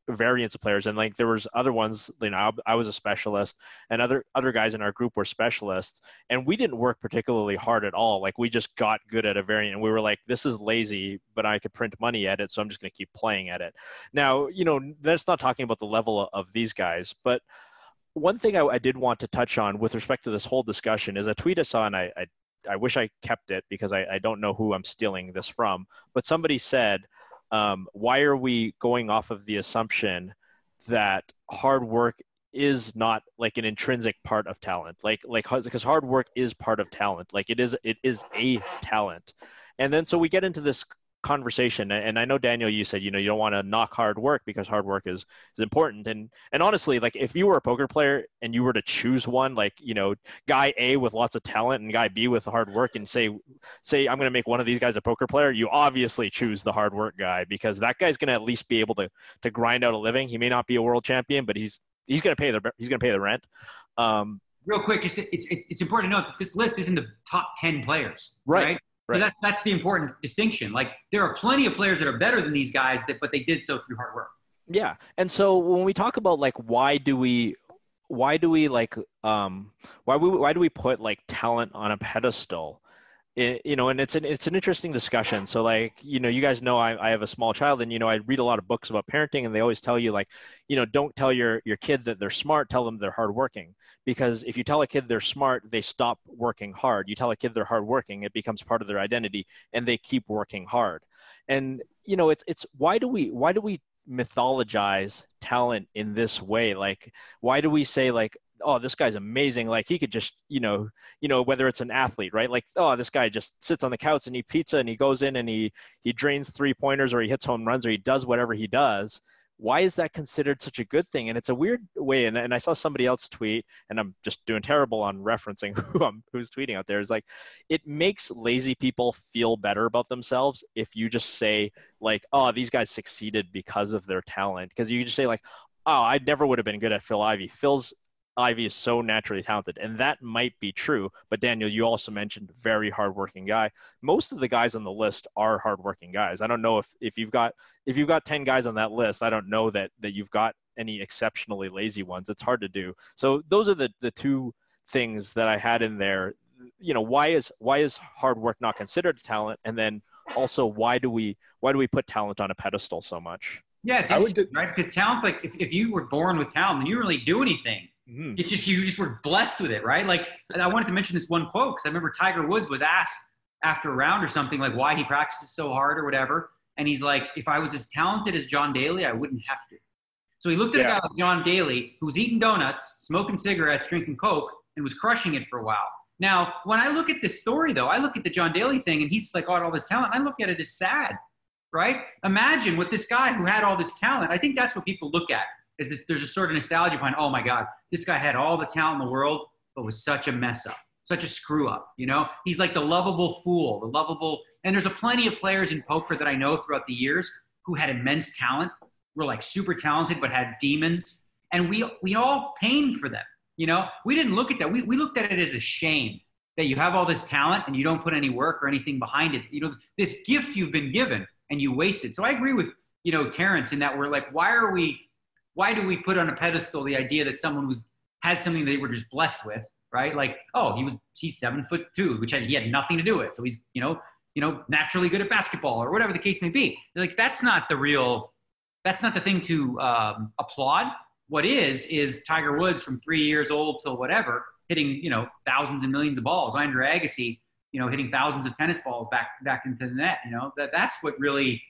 variants of players, and like there was other ones, you know, I was a specialist, and other guys in our group were specialists, and we didn't work particularly hard at all. Like we just got good at a variant, and we were like, this is lazy, but I could print money at it, so I'm just going to keep playing at it. Now, you know, that's not talking about the level of these guys, but one thing I did want to touch on with respect to this whole discussion is a tweet I saw, and I wish I kept it because I don't know who I'm stealing this from, but somebody said, why are we going off of the assumption that hard work is not like an intrinsic part of talent? Like because hard work is part of talent. Like it is a talent. And then so we get into this conversation, and I know, Daniel, you said, you know, you don't want to knock hard work because hard work is important, and honestly, like if you were a poker player and you were to choose one, like, you know, guy A with lots of talent and guy B with hard work, and say I'm going to make one of these guys a poker player, you obviously choose the hard work guy, because that guy's going to at least be able to grind out a living. He may not be a world champion, but he's going to pay the rent. Real quick, just it's important to note that this list isn't the top 10 players, right? Right. So that's the important distinction. Like there are plenty of players that are better than these guys, but they did so through hard work. Yeah, and so when we talk about like why do we like why do we put like talent on a pedestal? You know, and it's an interesting discussion. So like, you know, you guys know I have a small child, and, you know, I read a lot of books about parenting, and they always tell you, like, you know, don't tell your kid that they're smart, tell them they're hardworking. Because if you tell a kid they're smart, they stop working hard. You tell a kid they're hardworking, it becomes part of their identity, and they keep working hard. And, you know, it's why do we mythologize talent in this way? Like, why do we say, like, oh, this guy's amazing, like he could just, you know, whether it's an athlete, right? Like, oh, this guy just sits on the couch and eats pizza, and he goes in and he drains 3-pointers, or he hits home runs, or he does whatever he does. Why is that considered such a good thing? And it's a weird way. And I saw somebody else tweet, and I'm just doing terrible on referencing who's tweeting out there. Is like, it makes lazy people feel better about themselves if you just say, like, oh, these guys succeeded because of their talent. Because you just say, like, oh, I never would have been good at Phil Ivey. Ivey is so naturally talented, and that might be true. But Daniel, you also mentioned very hardworking guy. Most of the guys on the list are hardworking guys. I don't know if you've got 10 guys on that list, I don't know that you've got any exceptionally lazy ones. It's hard to do. So those are the two things that I had in there. You know, why is hard work not considered a talent? And then also, why do we put talent on a pedestal so much? Yeah, it's interesting, right? Because talent's like, if you were born with talent, then you didn't really do anything. Mm-hmm. It's just, you just were blessed with it, right? Like, I wanted to mention this one quote, because I remember Tiger Woods was asked after a round or something, like, why he practices so hard or whatever. And he's like, if I was as talented as John Daly, I wouldn't have to. So he looked at a guy like John Daly, who was eating donuts, smoking cigarettes, drinking Coke, and was crushing it for a while. Now, when I look at this story, though, I look at the John Daly thing, and he's like got all this talent. I look at it as sad, right? Imagine with this guy who had all this talent. I think that's what people look at. Is this, there's a sort of nostalgia behind, oh my God, this guy had all the talent in the world, but was such a mess up, such a screw up, you know? He's like the lovable fool, and there's a plenty of players in poker that I know throughout the years who had immense talent, were like super talented, but had demons. And we all pained for them, you know? We didn't look at that. We looked at it as a shame that you have all this talent and you don't put any work or anything behind it. You know, this gift you've been given and you waste it. So I agree with, you know, Terrence in that we're like, why do we put on a pedestal the idea that someone has something they were just blessed with, right? Like, oh, he's 7'2", which he had nothing to do with. So he's, you know, naturally good at basketball or whatever the case may be. Like, that's not the thing to applaud. What is Tiger Woods from 3 years old till whatever, hitting, you know, thousands and millions of balls. Andre Agassi, you know, hitting thousands of tennis balls back into the net. You know, that's what really.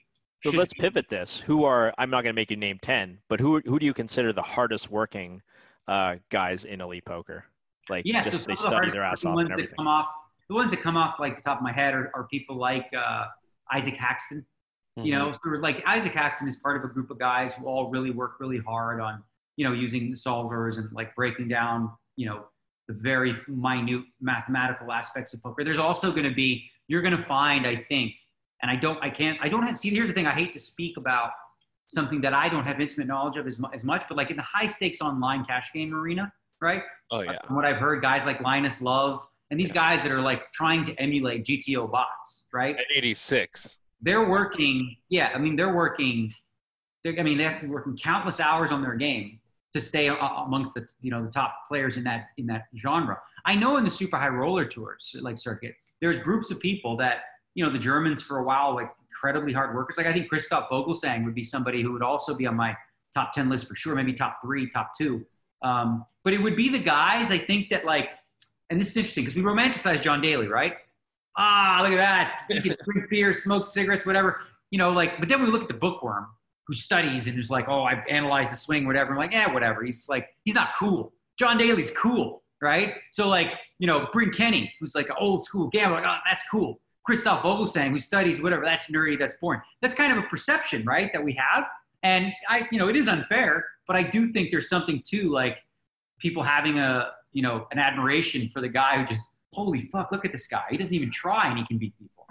So let's pivot this. I'm not going to make you name 10, but who do you consider the hardest working guys in elite poker? Like, yeah, just so they study their ass off and everything. The ones that come off like the top of my head are people like Isaac Haxton. Mm-hmm. You know, so like Isaac Haxton is part of a group of guys who all really work really hard on, you know, using solvers and like breaking down, you know, the very minute mathematical aspects of poker. There's also going to be, you're going to find, I think, and here's the thing, I hate to speak about something that I don't have intimate knowledge of as much, but like in the high stakes online cash game arena, right? Oh yeah. From what I've heard, guys like Linus Love and these guys that are like trying to emulate GTO bots, right? At 86. They're working I mean, they have to be working countless hours on their game to stay amongst the, you know, the top players in that genre. I know in the super high roller tours, like circuit, there's groups of people that, you know, the Germans for a while, like incredibly hard workers. Like I think Christoph Vogelsang would be somebody who would also be on my top 10 list for sure, maybe top 3, top 2. But it would be the guys, I think that like, and this is interesting because we romanticize John Daly, right? Ah, look at that. He can drink beer, smoke cigarettes, whatever. You know, like, but then we look at the bookworm who studies and who's like, oh, I've analyzed the swing, whatever. I'm like, yeah, whatever. He's like, he's not cool. John Daly's cool, right? So like, you know, Bryn Kenny, who's like an old school gambler, like, oh, that's cool. Christoph Vogelsang, who studies whatever, that's nerdy, that's boring. That's kind of a perception, right, that we have. And you know, it is unfair, but I do think there's something to like people having you know, an admiration for the guy who just, holy fuck, look at this guy. He doesn't even try and he can beat people.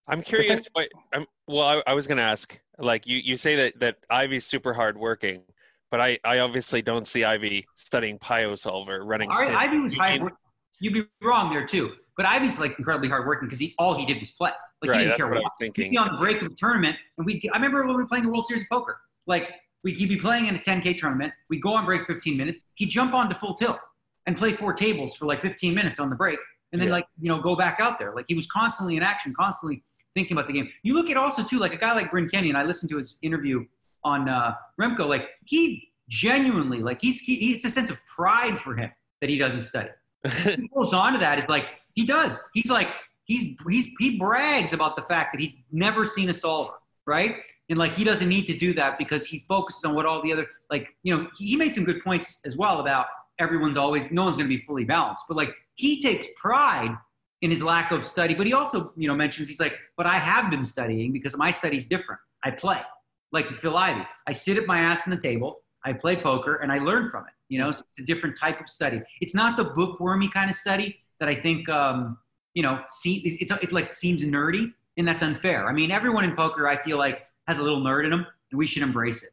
I'm curious. I was going to ask, like you say that Ivy's super hard working, but I obviously don't see Ivy studying Pio Solver, running. Ivy was hard working. You'd be wrong there too. But Ivy's like incredibly hard working because all he did was play. Like right, he didn't care what. He'd Thinking. be on the break of the tournament, and I remember when we were playing the World Series of Poker. Like he'd be playing in a 10K tournament. We'd go on break 15 minutes. He'd jump on to full tilt and play 4 tables for like 15 minutes on the break, and then like, you know, go back out there. Like he was constantly in action, constantly thinking about the game. You look at also too, like a guy like Bryn Kenny, and I listened to his interview on Remko. Like he genuinely, like it's a sense of pride for him that he doesn't study. He goes on to that. It's like he does. He's like he brags about the fact that he's never seen a solver, right? And like he doesn't need to do that because he focuses on what all the other, like, you know, he made some good points as well about no one's going to be fully balanced, but like he takes pride in his lack of study. But he also, you know, mentions, he's like, but I have been studying because my study's different. I play like Phil Ivey. I sit at my ass on the table, I play poker, and I learn from it. You know, it's a different type of study. It's not the bookwormy kind of study that I think, you know, it like seems nerdy, and that's unfair. I mean, everyone in poker, I feel like, has a little nerd in them, and we should embrace it.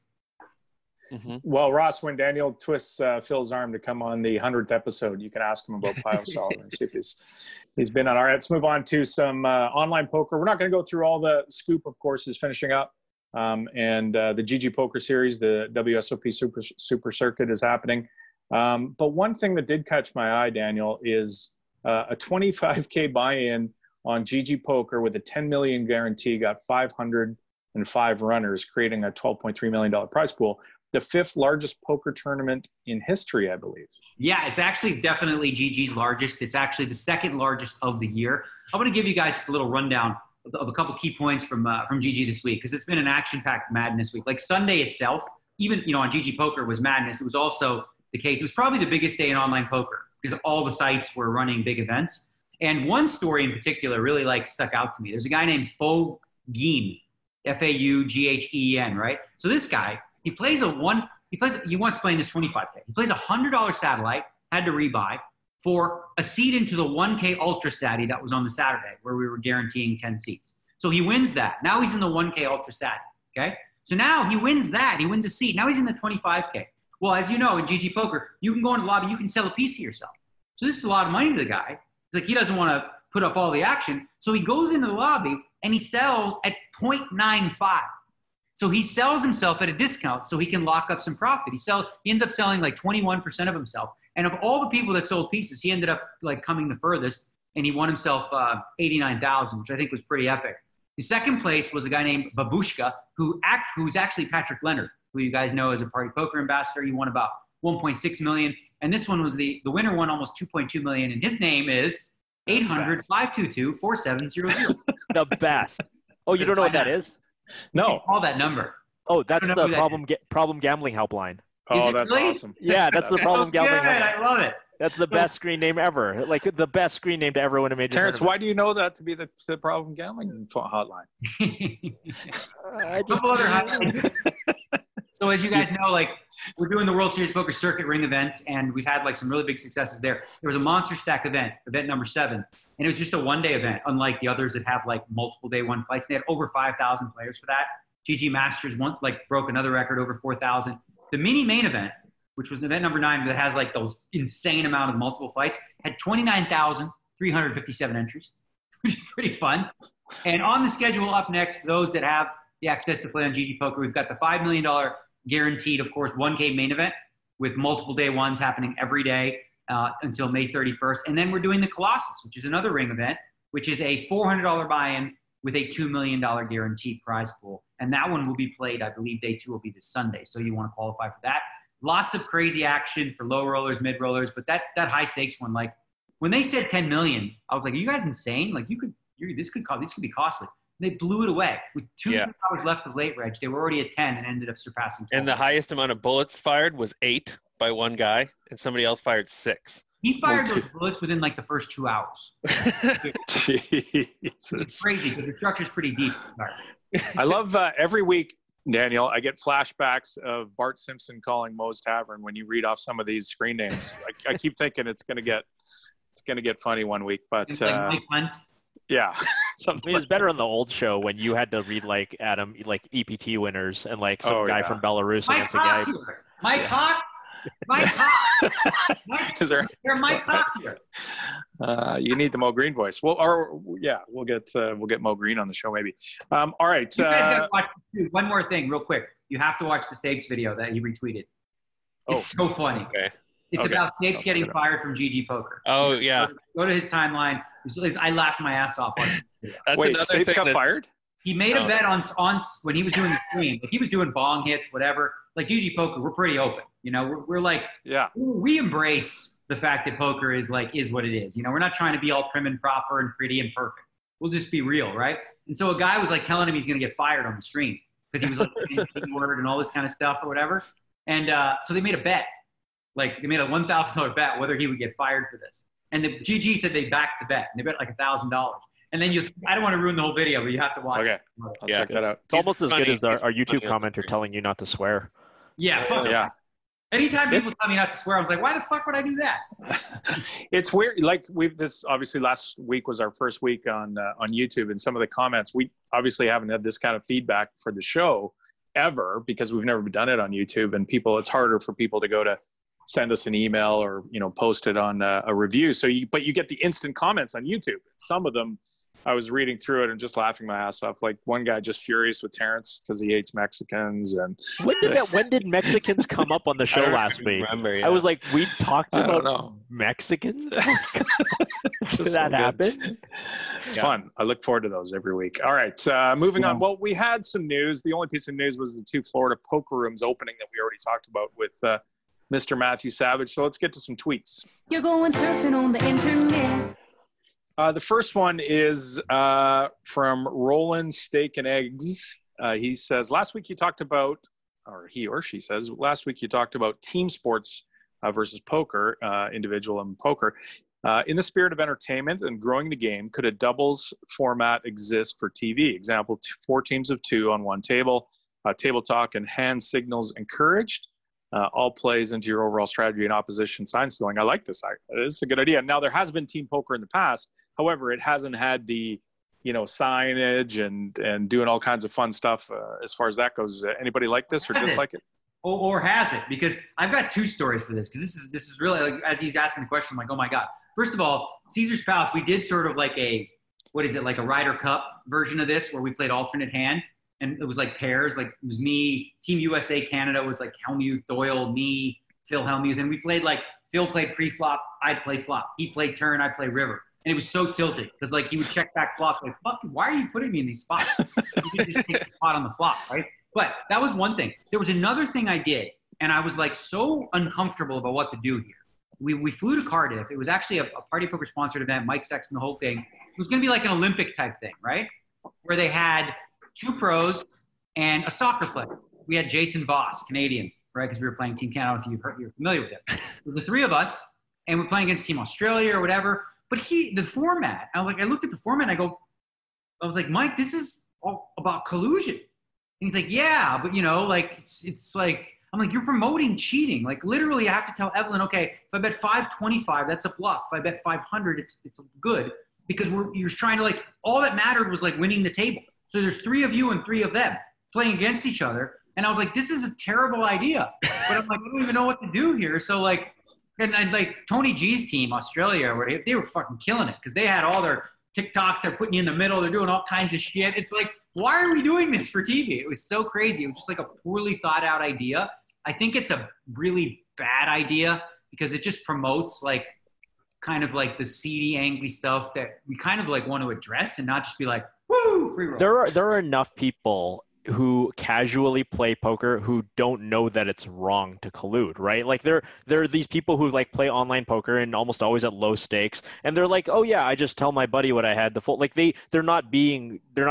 Mm-hmm. Well, Ross, when Daniel twists Phil's arm to come on the 100th episode, you can ask him about Pio Solver and see if he's been on. All right, let's move on to some online poker. We're not going to go through all the scoop, of course, is finishing up. And the GG Poker Series, the WSOP Super Circuit is happening. But one thing that did catch my eye, Daniel, is a 25K buy-in on GG Poker with a 10 million guarantee, got 505 runners, creating a $12.3 million prize pool. The 5th largest poker tournament in history, I believe. Yeah, it's actually definitely GG's largest. It's actually the 2nd largest of the year. I want to give you guys just a little rundown of a couple key points from GG this week, because it's been an action-packed madness week. Like Sunday itself, even, you know, on GG Poker was madness. It was also the case. It was probably the biggest day in online poker because all the sites were running big events. And one story in particular really like stuck out to me. There's a guy named Faux Guin, F-A-U-G-H-E-N, right? So this guy, he wants playing this 25K. He plays a $100 satellite, had to rebuy, for a seat into the 1K Ultra Statty that was on the Saturday, where we were guaranteeing 10 seats. So he wins that. Now he's in the 1K Ultra Statty, okay? So now he wins that. He wins a seat. Now he's in the 25K. Well, as you know, in GG Poker, you can go in the lobby, you can sell a piece of yourself. So this is a lot of money to the guy. It's like he doesn't want to put up all the action. So he goes into the lobby and he sells at 0.95. So he sells himself at a discount so he can lock up some profit. He ends up selling like 21% of himself. And of all the people that sold pieces, he ended up like coming the furthest, and he won himself 89,000, which I think was pretty epic. The second place was a guy named Babushka, who's actually Patrick Leonard, who you guys know as a Party Poker ambassador. He won about 1.6 million. And this one was the winner won almost 2.2 million. And his name is 800-522-4700. The best. Oh, you don't know what that is? No. Call that number. Oh, that's the problem gambling helpline. Oh, that's really awesome. Yeah, that's the problem gambling helpline. I love it. That's the best screen name ever. Like the best screen name to ever win a major Terrence, tournament. why do you know that to be the problem gambling hotline? A couple other hotlines. So as you guys know, like we're doing the World Series Poker Circuit ring events, and we've had like some really big successes there. There was a Monster Stack event number 7, and it was just a one-day event, unlike the others that have like multiple day one fights. They had over 5,000 players for that. GG Masters broke another record, over 4,000. The mini main event, which was event number 9, that has like those insane amount of multiple fights, had 29,357 entries, which is pretty fun. And on the schedule up next, for those that have the access to play on GG Poker. We've got the $5 million guaranteed, of course, 1K main event with multiple day ones happening every day until May 31st. And then we're doing the Colossus, which is another ring event, which is a $400 buy-in with a $2 million guaranteed prize pool. And that one will be played, I believe day 2 will be this Sunday. So you want to qualify for that. Lots of crazy action for low rollers, mid rollers, but that high stakes one, like when they said 10 million, I was like, are you guys insane? Like this could be costly. They blew it away with 2 hours left of late reg. They were already at 10 and ended up surpassing 12. And the highest amount of bullets fired was 8 by one guy, and somebody else fired 6. He fired those bullets within like the first 2 hours. It's crazy because the structure's pretty deep. I love every week, Daniel, I get flashbacks of Bart Simpson calling Moe's Tavern when you read off some of these screen names. I keep thinking it's gonna get funny one week, but it's like Mike Hunt. Yeah. I mean, it's better on the old show when you had to read like Adam, like EPT winners and like some guy from Belarus against a guy. Mike Hawk. Mike Hawk. They're Mike Hawk here. You need the Mo Green voice. Well, we'll get Mo Green on the show maybe. All right. You guys gotta watch one more thing real quick. You have to watch the Stapes video that he retweeted. It's so funny. Okay. It's about Stapes getting fired from GG Poker. Oh yeah. Go to his timeline. I laughed my ass off watching the video. Wait, Stapes got fired? He made a bet on when he was doing the stream. Like he was doing bong hits, whatever. Like GG Poker, we're pretty open. You know, we're like, we embrace the fact that poker is what it is. You know, we're not trying to be all prim and proper and pretty and perfect. We'll just be real, right? And so a guy was like telling him he's going to get fired on the stream because he was like saying the word and all this kind of stuff or whatever. And so they made a bet. Like they made a $1,000 bet whether he would get fired for this. And the GG said they backed the bet. And they bet like $1,000. And then I don't want to ruin the whole video, but you have to watch it. I'll check that out. It's almost as good as our YouTube commenter telling you not to swear. Yeah, fuck yeah. Anytime people tell me not to swear, I was like, why the fuck would I do that? It's weird. Like this obviously last week was our first week on YouTube, and some of the comments, we obviously haven't had this kind of feedback for the show ever because we've never done it on YouTube, and it's harder for people to go to send us an email or, post it on a review. But you get the instant comments on YouTube. Some of them, I was reading through it and just laughing my ass off. Like one guy just furious with Terrence because he hates Mexicans. And when did Mexicans come up on the show last week? I was like, we talked about Mexicans. Did that happen? It's fun. I look forward to those every week. All right, moving on. Well, we had some news. The only piece of news was the 2 Florida poker rooms opening that we already talked about with Mr. Matthew Savage. So let's get to some tweets. You're going surfing on the internet. The first one is from Roland Steak and Eggs. He says, last week you talked about, or he or she says, last week you talked about team sports versus poker, individual and poker. In the spirit of entertainment and growing the game, could a doubles format exist for TV? Example, 4 teams of 2 on one table, table talk and hand signals encouraged. All plays into your overall strategy and opposition sign stealing. I like this. It's a good idea. Now, there has been team poker in the past. However, it hasn't had the, signage and doing all kinds of fun stuff as far as that goes. Anybody like this or dislike it? Or has it? Because I've got 2 stories for this. Because this is really, like, as he's asking the question, I'm like, oh my God. First of all, Caesar's Palace, we did sort of like like a Ryder Cup version of this where we played alternate hand. And it was like pairs, like it was me, Team USA Canada was like Helmuth, Doyle, me, Phil Helmuth. And we played like, Phil played pre-flop, I'd play flop. He played turn, I'd play river. And it was so tilted because like he would check back flops like, fuck, why are you putting me in these spots? You could just take the spot on the flop, right? But that was one thing. There was another thing I did, and I was like so uncomfortable about what to do here. We flew to Cardiff. It was actually a Party Poker sponsored event, Mike Sexton, the whole thing. It was going to be like an Olympic type thing, right? Where they had 2 pros and a soccer player. We had Jason Voss, Canadian, right? Because we were playing Team Canada. If you're familiar with it. It was the 3 of us, and we're playing against Team Australia or whatever. But the format, I looked at the format and I was like, Mike, this is all about collusion. And he's like, yeah, but it's like, I'm like, you're promoting cheating. Like literally I have to tell Evelyn, okay, if I bet 525, that's a bluff. If I bet 500, it's good because you're trying to all that mattered was like winning the table. So there's 3 of you and 3 of them playing against each other. And I was like, this is a terrible idea. But I'm like, I don't even know what to do here. So and like Tony G's team, Australia, where they were fucking killing it because they had all their TikToks. They're putting you in the middle. They're doing all kinds of shit. It's like why are we doing this for TV? It was so crazy. It was just like a poorly thought out idea. I think it's a really bad idea because it just promotes like kind of like the seedy, angry stuff that we kind of like want to address and not just be like, woo, free roll. There are enough people who casually play poker who don't know that it's wrong to collude, right? Like there are these people who like play online poker and almost always at low stakes, and they're like, oh yeah, I just tell my buddy what I had the full, like they're not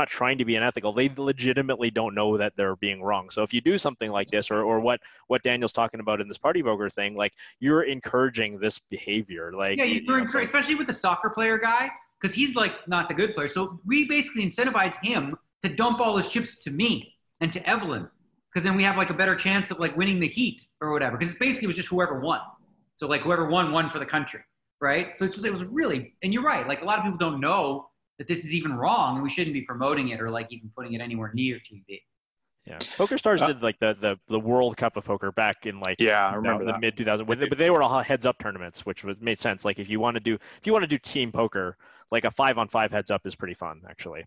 trying to be unethical. They legitimately don't know that they're being wrong. So if you do something like this, or what Daniel's talking about in this party poker thing, like you're encouraging this behavior. Like yeah, you're encouraging, especially with the soccer player guy, because he's like not the good player. So we basically incentivize him to dump all his chips to me and to Evelyn, because then we have like a better chance of like winning the heat or whatever. Because basically it was just whoever won. So like whoever won for the country, right? So it was really, and you're right. Like a lot of people don't know that this is even wrong, and we shouldn't be promoting it or like even putting it anywhere near TV. Yeah, Poker Stars did like the World Cup of Poker back in like I remember the mid 2000s, but they were all heads up tournaments, which made sense. Like if you want to do team poker, like a 5-on-5 heads up is pretty fun actually.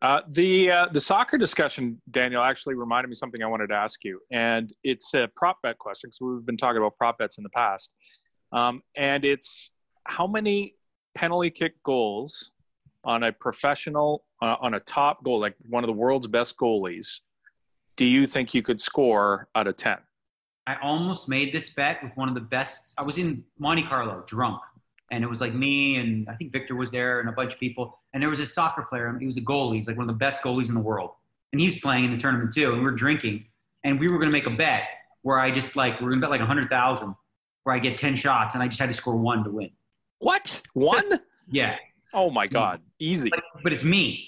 The soccer discussion, Daniel, actually reminded me of something I wanted to ask you, and it's a prop bet question because we've been talking about prop bets in the past, and it's how many penalty kick goals on a professional, on a top goal, like one of the world's best goalies, do you think you could score out of 10? I almost made this bet with one of the best. I was in Monte Carlo drunk, and it was like me and I think Victor was there and a bunch of people. And there was a soccer player. He was a goalie. He's like one of the best goalies in the world. And he was playing in the tournament too. And we were drinking. And we were going to make a bet where I just like, we're going to bet like 100,000 where I get 10 shots and I just had to score 1 to win. What? 1? Yeah. Oh my God. Easy. But it's me.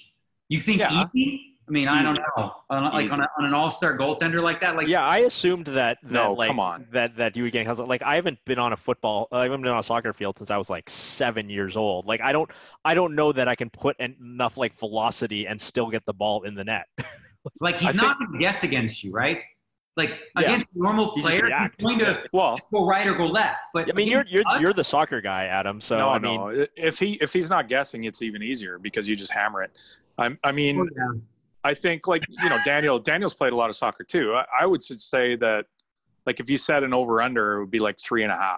You think easy? I mean, I don't know. Like on an all-star goaltender like that, like yeah, I assumed that like, come on, that you would get like I haven't been on a soccer field since I was like 7 years old. Like I don't know that I can put enough like velocity and still get the ball in the net. Like he's not going to guess against you, right? Like against a normal player, he's going to go right or go left. But I mean, you're the soccer guy, Adam. So I mean, if he's not guessing, it's even easier because you just hammer it. I mean. I think, like, you know, Daniel's played a lot of soccer too. I would say that, like, if you set an over/under, it would be like 3.5.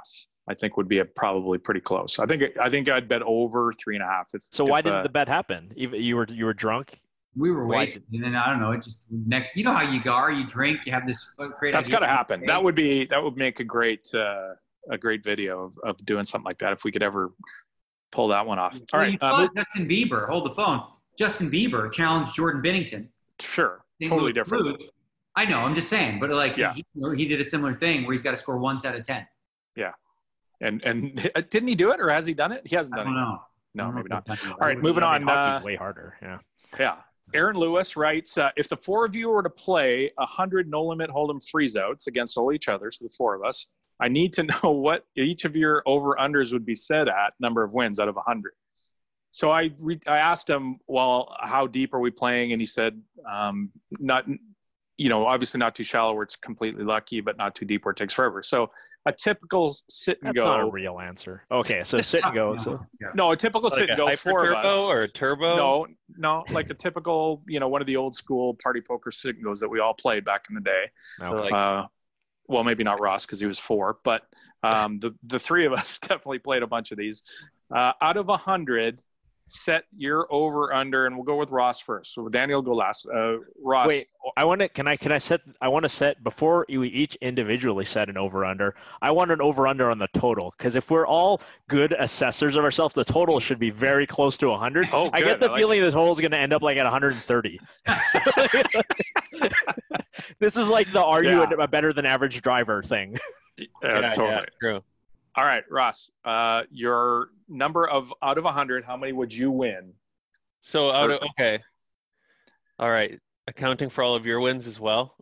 I think would be probably pretty close. I think I'd bet over 3.5. So why didn't the bet happen? You were drunk. We were wasted, and then I don't know. It just next. You know how you are. You drink. You have this great. That's got to happen. That would make a great video of doing something like that if we could ever pull that one off. All right, Justin Bieber. Hold the phone. Justin Bieber challenged Jordan Bennington. Sure, totally different. I know, I'm just saying, but like he did a similar thing where he's got to score 1 out of 10. Yeah, and didn't he do it, or has he done it? He hasn't done it. No, maybe not. All right, moving on. Way harder. Yeah. Aaron Lewis writes, if the 4 of you were to play 100 no-limit hold'em freeze-outs against all each other, so the 4 of us, I need to know what each of your over-unders would be set at, number of wins out of 100. So I asked him, well, how deep are we playing? And he said, not, you know, obviously not too shallow where it's completely lucky, but not too deep where it takes forever. So a typical sit and go. That's not a real answer. Okay, so sit and go. No, a typical sit and go 4 of us. Or a turbo? No, like a typical, you know, one of the old school party poker sit and goes that we all played back in the day. So well, maybe not Ross because he was 4, but the 3 of us definitely played a bunch of these. Out of 100. Set your over under, and we'll go with Ross first. So Daniel, go last. Ross, wait. I want to set before we each individually set an over under. I want an over under on the total because if we're all good assessors of ourselves, the total should be very close to 100. Oh, I get the feeling the total is going to end up like at 130. This is like the are you a better than average driver thing. Totally. Yeah, true. All right, Ross, your number out of 100, how many would you win? So okay. All right. Accounting for all of your wins as well.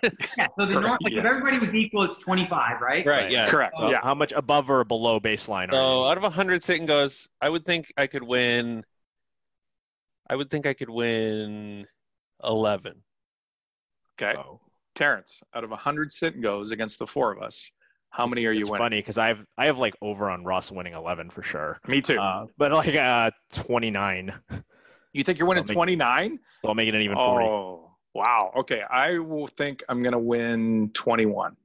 Yeah. So if everybody was equal, it's 25, right? Right. Yeah. Correct. Yeah. How much above or below baseline? So out of 100 sit and goes, I would think I could win 11. Okay. Oh. Terrence, out of 100 sit and goes against the 4 of us, how many are you winning? It's funny because I have like over on Ross winning 11 for sure. Me too. But like 29. You think you're winning 29? So I'll make it an even 40. Oh, wow. Okay. I will think I'm going to win 21.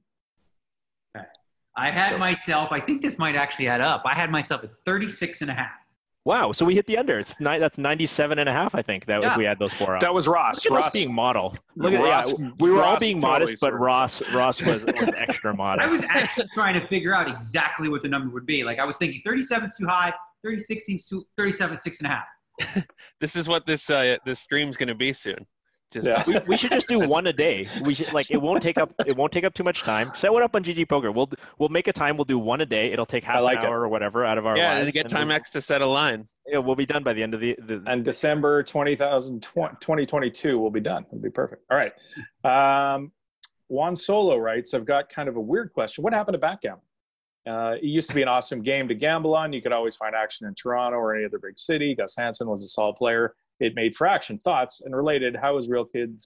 Okay. I had myself, I think this might actually add up. I had myself at 36.5. Wow. So we hit the under. That's 97.5, I think, that if we had those 4 up. That was Ross. Look at Ross us being model. Look at Ross, we were all Ross being totally modest, but screwed Ross was extra modest. I was actually trying to figure out exactly what the number would be. Like I was thinking 37 is too high, 36 seems too, 37 6.5. This is what this stream's going to be soon. Just we should just do one a day. We should, like, it won't take up too much time. Set one up on GG Poker. We'll make a time. We'll do one a day. It'll take half an hour or whatever out of our lives. And get Timex to set a line. Yeah, we'll be done by the end of the and December 2022 will be done. It'll be perfect. All right. Juan Solo writes, I've got kind of a weird question. What happened to backgammon? It used to be an awesome game to gamble on. You could always find action in Toronto or any other big city. Gus Hansen was a solid player. It made for action. Thoughts and related, how is Real Kid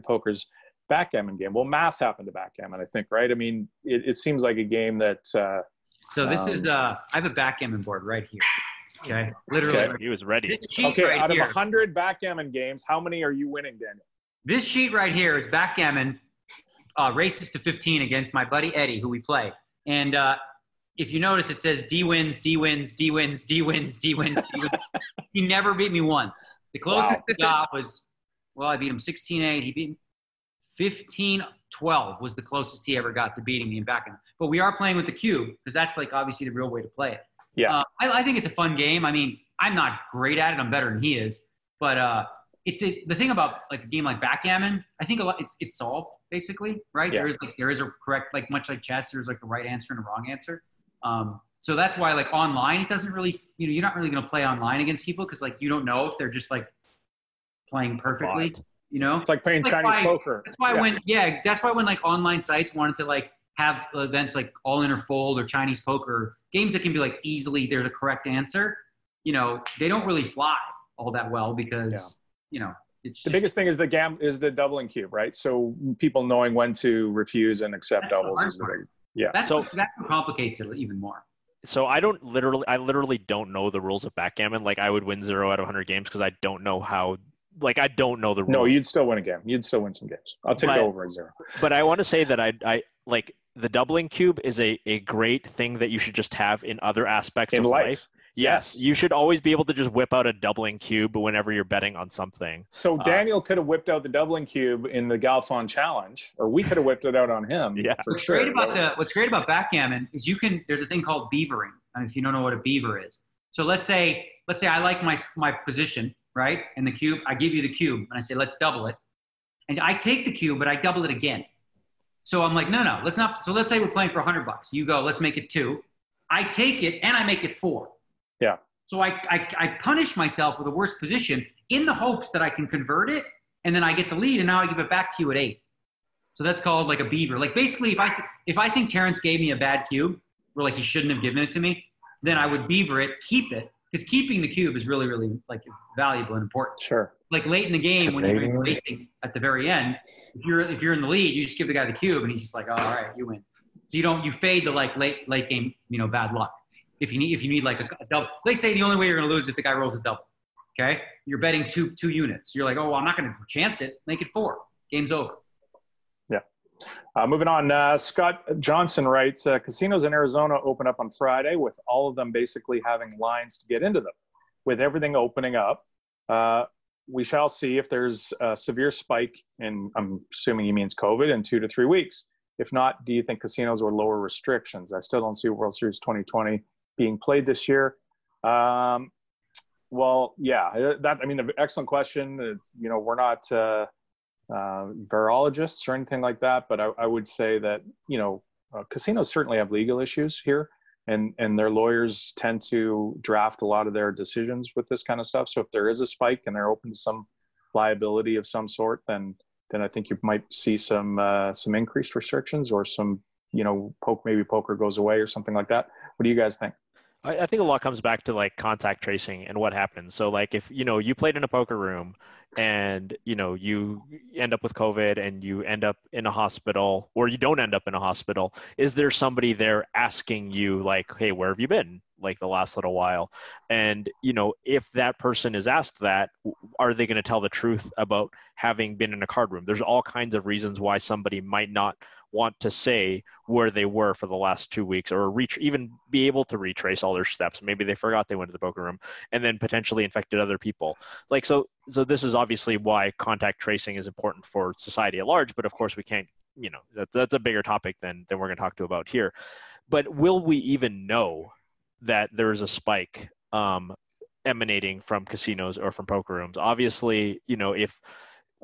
Poker's backgammon game? Well, math happened to backgammon, I think, right? I mean, it seems like a game that... so this is I have a backgammon board right here. Okay, literally. Okay. He was ready. Okay, right out here, of 100 backgammon games, how many are you winning, Daniel? This sheet right here is backgammon races to 15 against my buddy Eddie, who we play. And if you notice, it says D wins, D wins, D wins, D wins, D wins, D wins. He never beat me once. The closest he got was, well, I beat him 16-8. He beat me 15-12 was the closest he ever got to beating me in backgammon. But we are playing with the cube because that's like obviously the real way to play it. Yeah. I think it's a fun game. I mean, I'm not great at it. I'm better than he is. But the thing about like a game like backgammon, I think a lot it's solved basically, right? Yeah. There is a correct, like much like chess, there's like a right answer and a wrong answer. So that's why like online, it doesn't really, you're not really going to play online against people because like you don't know if they're just like playing perfectly, It's like playing Chinese poker. That's why that's why when like online sites wanted to like have events like All In or Fold or Chinese poker, games that can be like easily there's a correct answer, they don't really fly all that well because, it's the biggest thing is the doubling cube, right? So people knowing when to refuse and accept doubles is the big. Yeah. That's what complicates it even more. So I literally don't know the rules of backgammon. Like I would win 0 out of 100 games because I don't know how. Like I don't know the rules. No, you'd still win a game. You'd still win some games. I'll take the over at 0. But I want to say that I like the doubling cube is a great thing that you should just have in other aspects of life. Yes, you should always be able to just whip out a doubling cube whenever you're betting on something. So Daniel could have whipped out the doubling cube in the Galfond challenge, or we could have whipped it out on him. Yeah, what's great about backgammon is there's a thing called beavering. And if you don't know what a beaver is, so let's say I like my position, right? And the cube, I give you the cube, and I say let's double it, and I take the cube, but I double it again. So I'm like, no, let's not. So let's say we're playing for $100. You go, let's make it 2. I take it and I make it 4. Yeah. So I punish myself with the worst position in the hopes that I can convert it, and then I get the lead, and now I give it back to you at 8. So that's called like a beaver. Like basically, if I think Terrence gave me a bad cube, or like he shouldn't have given it to me, then I would beaver it, keep it, because keeping the cube is really, really like valuable and important. Sure. Like late in the game when you're racing at the very end, if you're in the lead, you just give the guy the cube, and he's just like, oh, all right, you win. So you fade the like late game bad luck. If you need like a double, they say the only way you're going to lose is if the guy rolls a double. Okay, you're betting two units. You're like, oh, well, I'm not going to chance it. Make it 4. Game's over. Yeah. Moving on. Scott Johnson writes, casinos in Arizona open up on Friday with all of them basically having lines to get into them. With everything opening up, we shall see if there's a severe spike in, I'm assuming he means COVID, in 2 to 3 weeks. If not, do you think casinos will lower restrictions? I still don't see World Series 2020 being played this year. Well, yeah, excellent question. It's, we're not virologists or anything like that, but I would say that, casinos certainly have legal issues here, and their lawyers tend to draft a lot of their decisions with this kind of stuff. So if there is a spike and they're open to some liability of some sort, then I think you might see some increased restrictions or some, maybe poker goes away or something like that. What do you guys think? I think a lot comes back to like contact tracing and what happens. So like if you played in a poker room and you end up with COVID and you end up in a hospital, or you don't end up in a hospital, is there somebody there asking you like, hey, where have you been like the last little while? And if that person is asked that, are they going to tell the truth about having been in a card room? There's all kinds of reasons why somebody might not want to say where they were for the last 2 weeks, or even be able to retrace all their steps. Maybe they forgot they went to the poker room and then potentially infected other people. Like, so this is obviously why contact tracing is important for society at large, but of course we can't, that's a bigger topic than we're going to talk about here. But will we even know that there is a spike emanating from casinos or from poker rooms? Obviously,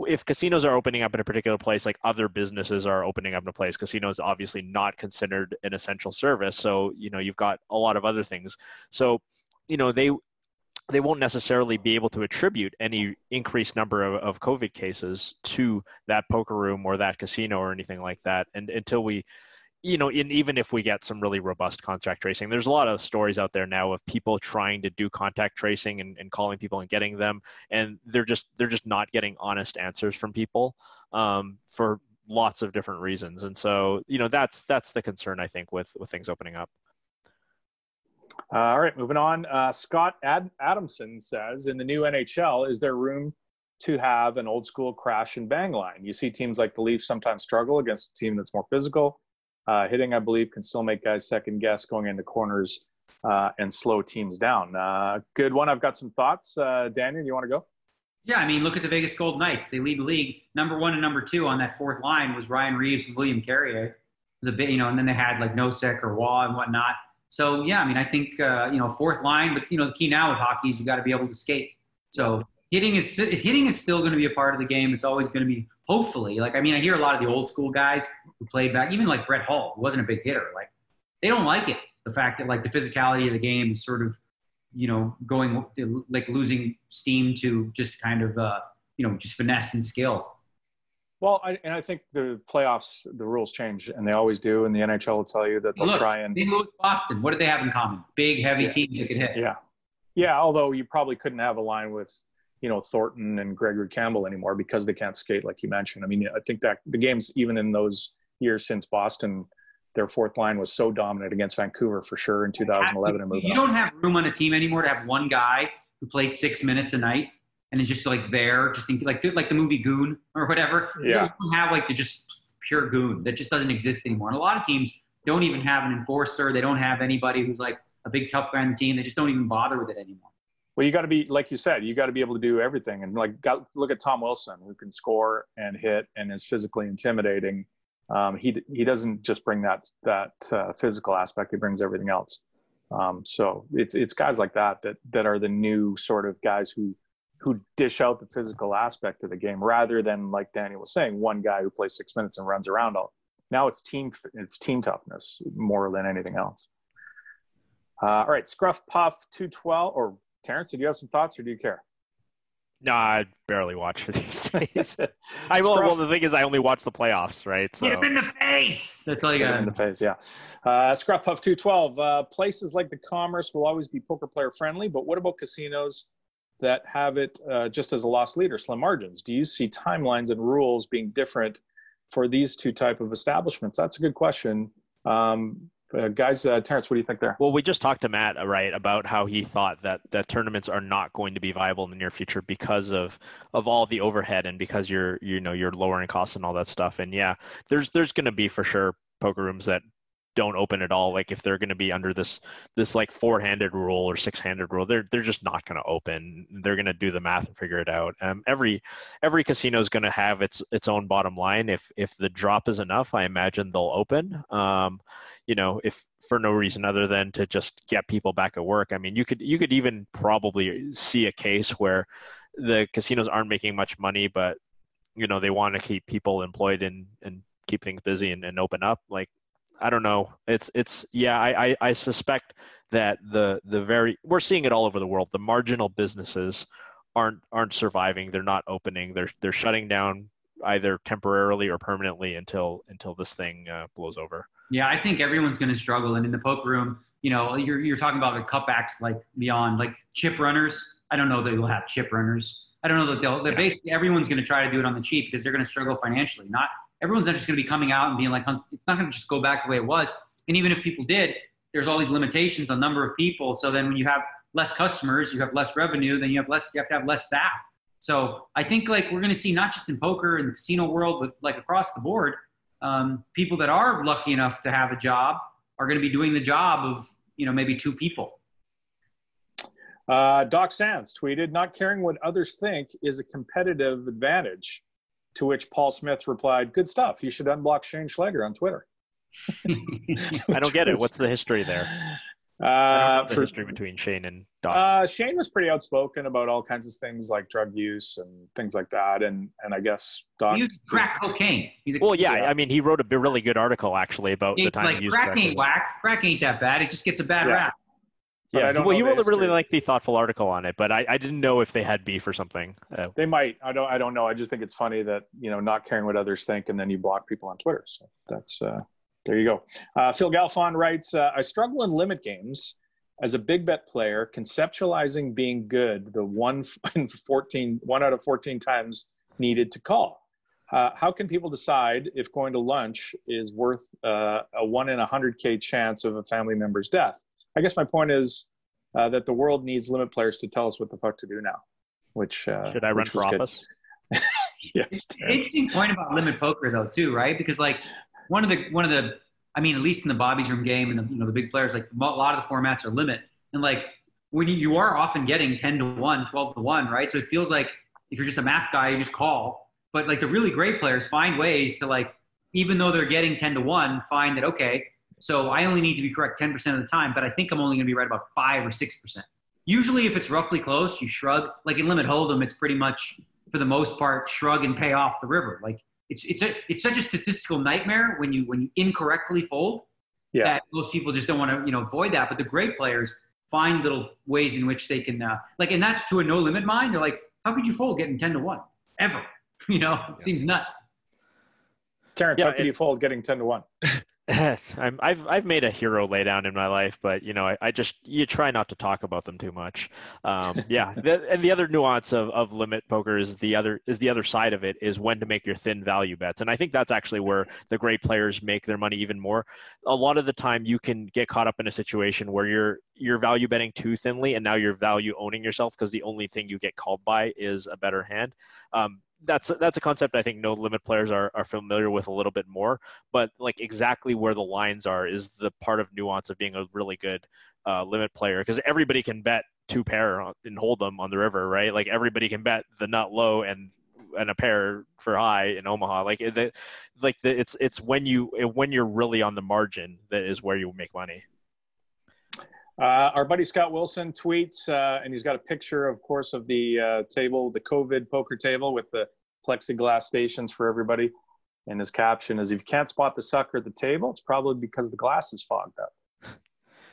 if casinos are opening up in a particular place, like other businesses are opening up in a place, casino is obviously not considered an essential service. So, you've got a lot of other things. So, they won't necessarily be able to attribute any increased number of COVID cases to that poker room or that casino or anything like that. And until we, even if we get some really robust contact tracing, there's a lot of stories out there now of people trying to do contact tracing and calling people and getting them, and they're just not getting honest answers from people for lots of different reasons. And so, that's the concern, I think, with things opening up. All right, moving on. Scott Adamson says, in the new NHL, is there room to have an old school crash and bang line? You see teams like the Leafs sometimes struggle against a team that's more physical. Hitting, I believe, can still make guys second guess going into corners and slow teams down. Good one. I've got some thoughts. Daniel, you want to go? Yeah, I mean, look at the Vegas Golden Knights. They lead the league. Number 1 and number 2 on that fourth line was Ryan Reeves and William Carrier. It was a bit, and then they had like Nosek or Waugh and whatnot. So yeah, I mean, I think fourth line, but the key now with hockey is you got to be able to skate. So hitting is still going to be a part of the game. It's always going to be, hopefully. Like, I mean, I hear a lot of the old school guys who played back, even like Brett Hull, who wasn't a big hitter. Like, they don't like it. The fact that like the physicality of the game is sort of, going like losing steam to just kind of, just finesse and skill. Well, I think the playoffs, the rules change, and they always do. And the NHL will tell you that they'll try and. St. Louis, Boston. What did they have in common? Big, heavy teams that could hit. Yeah. Although you probably couldn't have a line with, Thornton and Gregory Campbell anymore because they can't skate, like you mentioned. I mean, I think that the games, even in those years since Boston, their fourth line was so dominant against Vancouver for sure in 2011 and moving on. You don't have room on a team anymore to have one guy who plays 6 minutes a night. And it's just like there, just like the movie Goon or whatever. Yeah. You don't have like the just pure goon that just doesn't exist anymore. And a lot of teams don't even have an enforcer. They don't have anybody who's like a big tough guy on the team. They just don't even bother with it anymore. Well, you got to be, like you said, you got to be able to do everything. And look at Tom Wilson, who can score and hit and is physically intimidating. He doesn't just bring that physical aspect. He brings everything else. So it's guys like that are the new sort of guys who dish out the physical aspect of the game rather than, like Daniel was saying, one guy who plays 6 minutes and runs around all. Now it's team toughness more than anything else. All right, Scruff Puff 212, or Terrence, did you have some thoughts or do you care? No, I barely watch these days. Well, the thing is, I only watch the playoffs, right? So. Hit him in the face. That's all you got. In the face, yeah. Scruff Puff 212. Places like the Commerce will always be poker player friendly, but what about casinos that have it just as a loss leader, slim margins? Do you see timelines and rules being different for these two type of establishments? That's a good question. Guys, Terrence, what do you think there? Well, we just talked to Matt, right, about how he thought that tournaments are not going to be viable in the near future because of all the overhead and because you're lowering costs and all that stuff. And yeah, there's going to be for sure poker rooms that don't open at all. Like if they're going to be under this like 4-handed rule or 6-handed rule, they're just not going to open. They're going to do the math and figure it out. Every casino is going to have its own bottom line. If the drop is enough, I imagine they'll open. If for no reason other than to just get people back at work. I mean, you could even probably see a case where the casinos aren't making much money, but they want to keep people employed and keep things busy and open up. Like, I don't know. I suspect that we're seeing it all over the world. The marginal businesses aren't surviving. They're not opening. They're shutting down either temporarily or permanently until this thing blows over. Yeah, I think everyone's going to struggle. And in the poker room, you're talking about the cutbacks like beyond like chip runners. I don't know that you'll have chip runners. I don't know that they're basically everyone's going to try to do it on the cheap because they're going to struggle financially. Not everyone's not just going to be coming out and being like, it's not going to just go back the way it was. And even if people did, there's all these limitations on number of people. So then when you have less customers, you have less revenue, then you have to have less staff. So I think like we're going to see not just in poker and the casino world, but like across the board, people that are lucky enough to have a job are going to be doing the job of, maybe 2 people. Doc Sands tweeted, not caring what others think is a competitive advantage. To which Paul Smith replied, good stuff. You should unblock Shane Schleger on Twitter. I don't get it. What's the history there? The history between Shane and Doc. Shane was pretty outspoken about all kinds of things like drug use and things like that. And I guess Doc... He crack cocaine. I mean, he wrote a really good article, actually, about the time he used crack ain't whack. Crack ain't that bad. It just gets a bad rap. Yeah, he wrote a really lengthy, thoughtful article on it, but I didn't know if they had beef or something. They might. I don't know. I just think it's funny that, not caring what others think, and then you block people on Twitter. So that's... there you go. Phil Galfon writes, I struggle in limit games as a big bet player, conceptualizing being good the 1 out of 14 times needed to call. How can people decide if going to lunch is worth a 1 in 100K chance of a family member's death? I guess my point is that the world needs limit players to tell us what the fuck to do now. Should I run for office? Yes. Interesting point about limit poker though too, right? Because like, one of the, I mean, at least in the Bobby's Room game and the big players, like a lot of the formats are limit. And like when you are often getting 10 to 1, 12 to 1, right? So it feels like if you're just a math guy, you just call. But like the really great players find ways to like, even though they're getting 10 to 1, find that, okay, so I only need to be correct 10% of the time, but I think I'm only going to be right about 5 or 6%. Usually if it's roughly close, you shrug. Like in Limit Hold'em, it's pretty much, for the most part, shrug and pay off the river. Like, it's such a statistical nightmare when you incorrectly fold that most people just don't want to avoid that. But the great players find little ways in which they can and that's to a no limit mind. They're like, how could you fold getting 10 to 1 ever? It seems nuts. Terrence, how could you fold getting 10 to 1? I've made a hero laydown in my life, but you try not to talk about them too much. And the other nuance of limit poker is the other side of it is when to make your thin value bets, and I think that's actually where the great players make their money even more. A lot of the time, you can get caught up in a situation where you're value betting too thinly, and now you're value owning yourself because the only thing you get called by is a better hand. That's a concept I think no limit players are familiar with a little bit more, but like exactly where the lines are is the part of nuance of being a really good limit player, because everybody can bet 2 pair and hold them on the river, right? Like everybody can bet the nut low and a pair for high in Omaha. It's when you're really on the margin that is where you make money. Our buddy Scott Wilson tweets, and he's got a picture, of course, of the table, the COVID poker table with the plexiglass stations for everybody. And his caption is, if you can't spot the sucker at the table, it's probably because the glass is fogged up.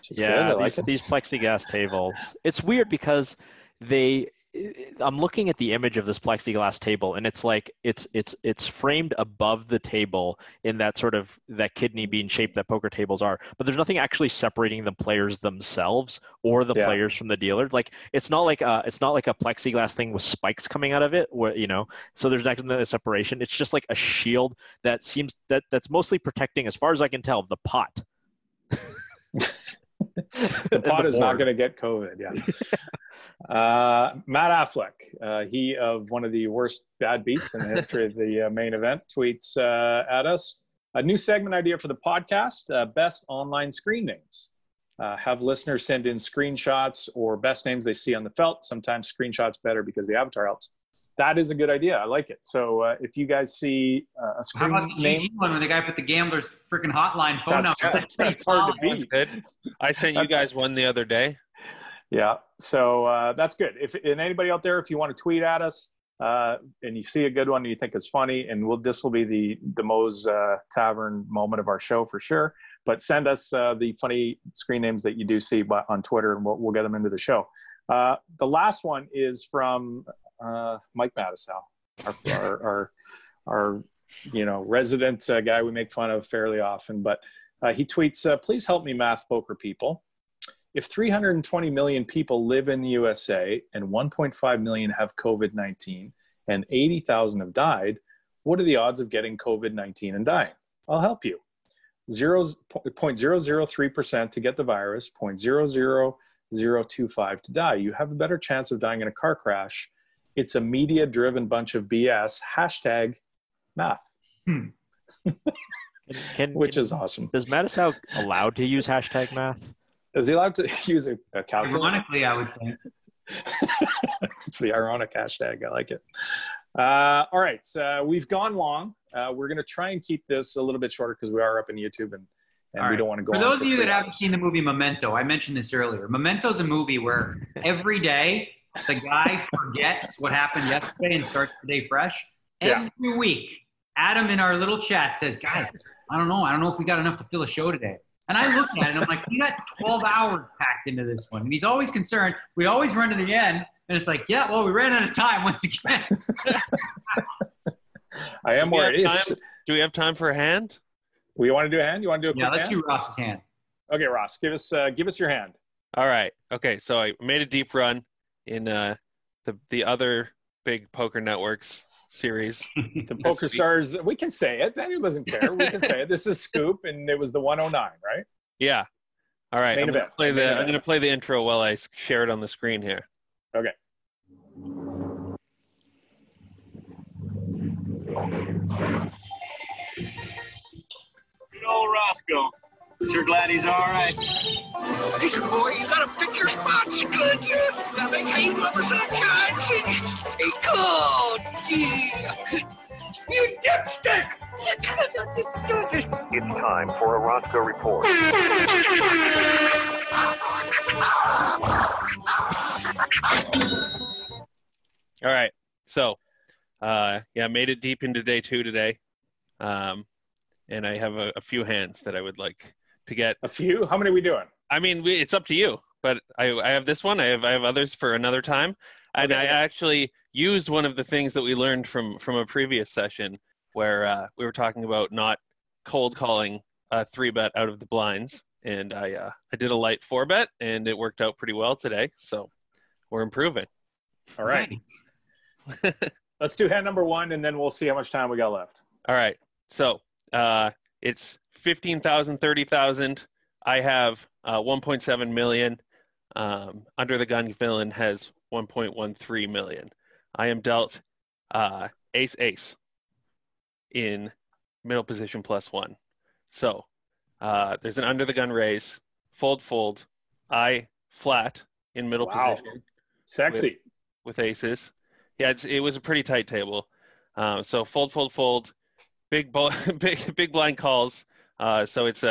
These plexiglass tables. It's weird because I'm looking at the image of this plexiglass table, and it's like it's framed above the table in that sort of that kidney bean shape that poker tables are, but there's nothing actually separating the players themselves or the players from the dealer. Like it's not like a plexiglass thing with spikes coming out of it, where so there's actually no separation. It's just like a shield that seems that's mostly protecting, as far as I can tell, the pot. The pot is not going to get COVID. Matt Affleck, he of one of the worst bad beats in the history of the main event, tweets at us a new segment idea for the podcast: best online screen names. Have listeners send in screenshots or best names they see on the felt. Sometimes screenshots better because the avatar helps. That is a good idea. I like it. So if you guys see a screen How about the name, GG one where the guy put the gambler's freaking hotline phone number? That's hard to beat. Good. I sent you guys one the other day. Yeah, so that's good. And anybody out there, if you want to tweet at us and you see a good one and you think it's funny, and this will be the Moe's Tavern moment of our show for sure. But send us the funny screen names that you do see on Twitter, and we'll get them into the show. The last one is from Mike Mattisau, our resident guy we make fun of fairly often. But he tweets, "Please help me, math poker people. if 320 million people live in the USA and 1.5 million have COVID-19 and 80,000 have died, what are the odds of getting COVID-19 and dying? I'll help you. 0.003% to get the virus, 0.00025 to die. You have a better chance of dying in a car crash. It's a media-driven bunch of BS. Hashtag math. Which is awesome. Is Matt now allowed to use hashtag math? Is he allowed to use a calculator? Ironically, I would think. It's the ironic hashtag. I like it. All right. We've gone long. We're going to try and keep this a little bit shorter because we are up in YouTube and we don't want to go For on those for of you that 3 haven't hours. seen the movie Memento, I mentioned this earlier. Memento's a movie where every day the guy forgets what happened yesterday and starts the day fresh. Yeah. Every week, Adam in our little chat says, guys, I don't know if we got enough to fill a show today. And I look at it and I'm like, we got 12 hours packed into this one. And he's always concerned. We always run to the end. And it's like, yeah, well, we ran out of time once again. I am worried. Do we have time for a hand? We want to do a hand? You want to do a quick Yeah, let's hand? do Ross's hand. Okay, Ross, give us your hand. All right. Okay. So I made a deep run in the other big poker networks series. The Poker Stars, we can say it. Daniel doesn't care. We can say it. This is Scoop, and it was the 109, right? Yeah. All right. Main I'm event. going to play the intro while I share it on the screen here. Okay. Good old Roscoe. Sure glad he's all right. Listen, boy, you gotta pick your spots good. You gotta make hay while the sun shines. Hey, good. Yeah. You dipstick! It's time for a Roscoe report. All right. So, made it deep into day 2 today. And I have a few hands that I would like to get. A few? How many are we doing? I mean, it's up to you, but I have this one. I have others for another time. And Okay. I actually used one of the things that we learned from a previous session where we were talking about not cold calling a 3-bet out of the blinds. And I did a light 4-bet, and it worked out pretty well today. So we're improving. All right. Nice. Let's do hand number 1, and then we'll see how much time we got left. All right. So it's 15,000, 30,000. I have 1.7 million. Under the Gun villain has 1.13 million. I am dealt ace in middle position +1. So there's an under the gun raise, fold, I flat in middle Wow. position. Sexy. With aces. Yeah, it was a pretty tight table. So fold, big blind calls. So it's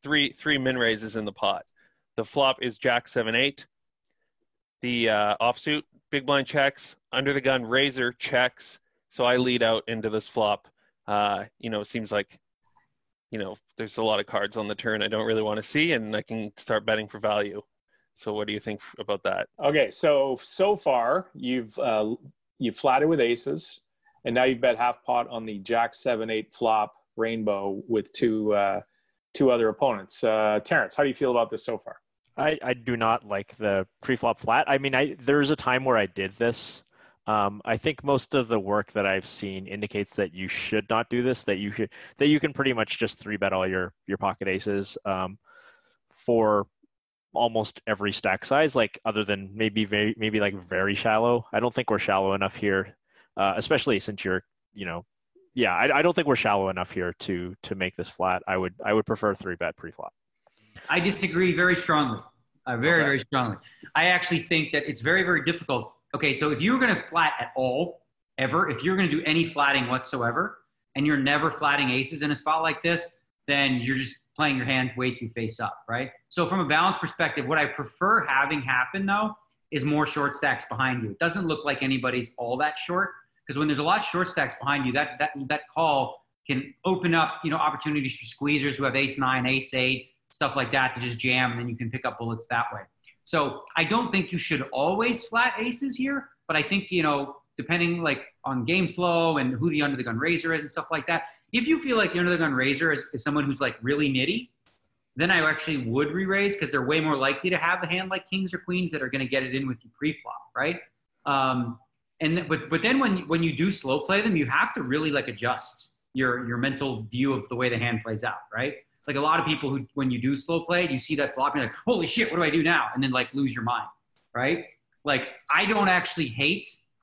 three min raises in the pot. The flop is Jack 7-8. The offsuit, big blind checks, under the gun razor checks. So I lead out into this flop. It seems like, there's a lot of cards on the turn I don't really want to see, and I can start betting for value. So what do you think about that? Okay, so far you've flatted with aces, and now you've bet half pot on the Jack 7-8 flop rainbow with two other opponents. Terrence, how do you feel about this so far? I do not like the pre-flop flat. I mean, there's a time where I did this. I think most of the work that I've seen indicates that you should not do this. That you can pretty much just 3-bet all your pocket aces for almost every stack size, like other than maybe very shallow. I don't think we're shallow enough here, especially since you're, I don't think we're shallow enough here to make this flat. I would prefer 3-bet pre-flop. I disagree very strongly. Very strongly. I actually think that it's very, very difficult. Okay, so if you're going to flat at all, ever, if you're going to do any flatting whatsoever, and you're never flatting aces in a spot like this, then you're just playing your hand way too face up, right? So from a balance perspective, what I prefer having happen, though, is more short stacks behind you. It doesn't look like anybody's all that short, because when there's a lot of short stacks behind you, that call can open up, opportunities for squeezers who have ace-9, ace-8, stuff like that to just jam, and then you can pick up bullets that way. So I don't think you should always flat aces here, but I think, depending on game flow and who the under the gun raiser is and stuff like that, if you feel like the under the gun raiser is someone who's really nitty, then I actually would re-raise because they're way more likely to have a hand like kings or queens that are going to get it in with you pre-flop, right? But then when you do slow play them, you have to really like adjust your mental view of the way the hand plays out, right? Like a lot of people who, when you do slow play, you see that flop, and you're like, holy shit, what do I do now? And then like lose your mind, right? Like I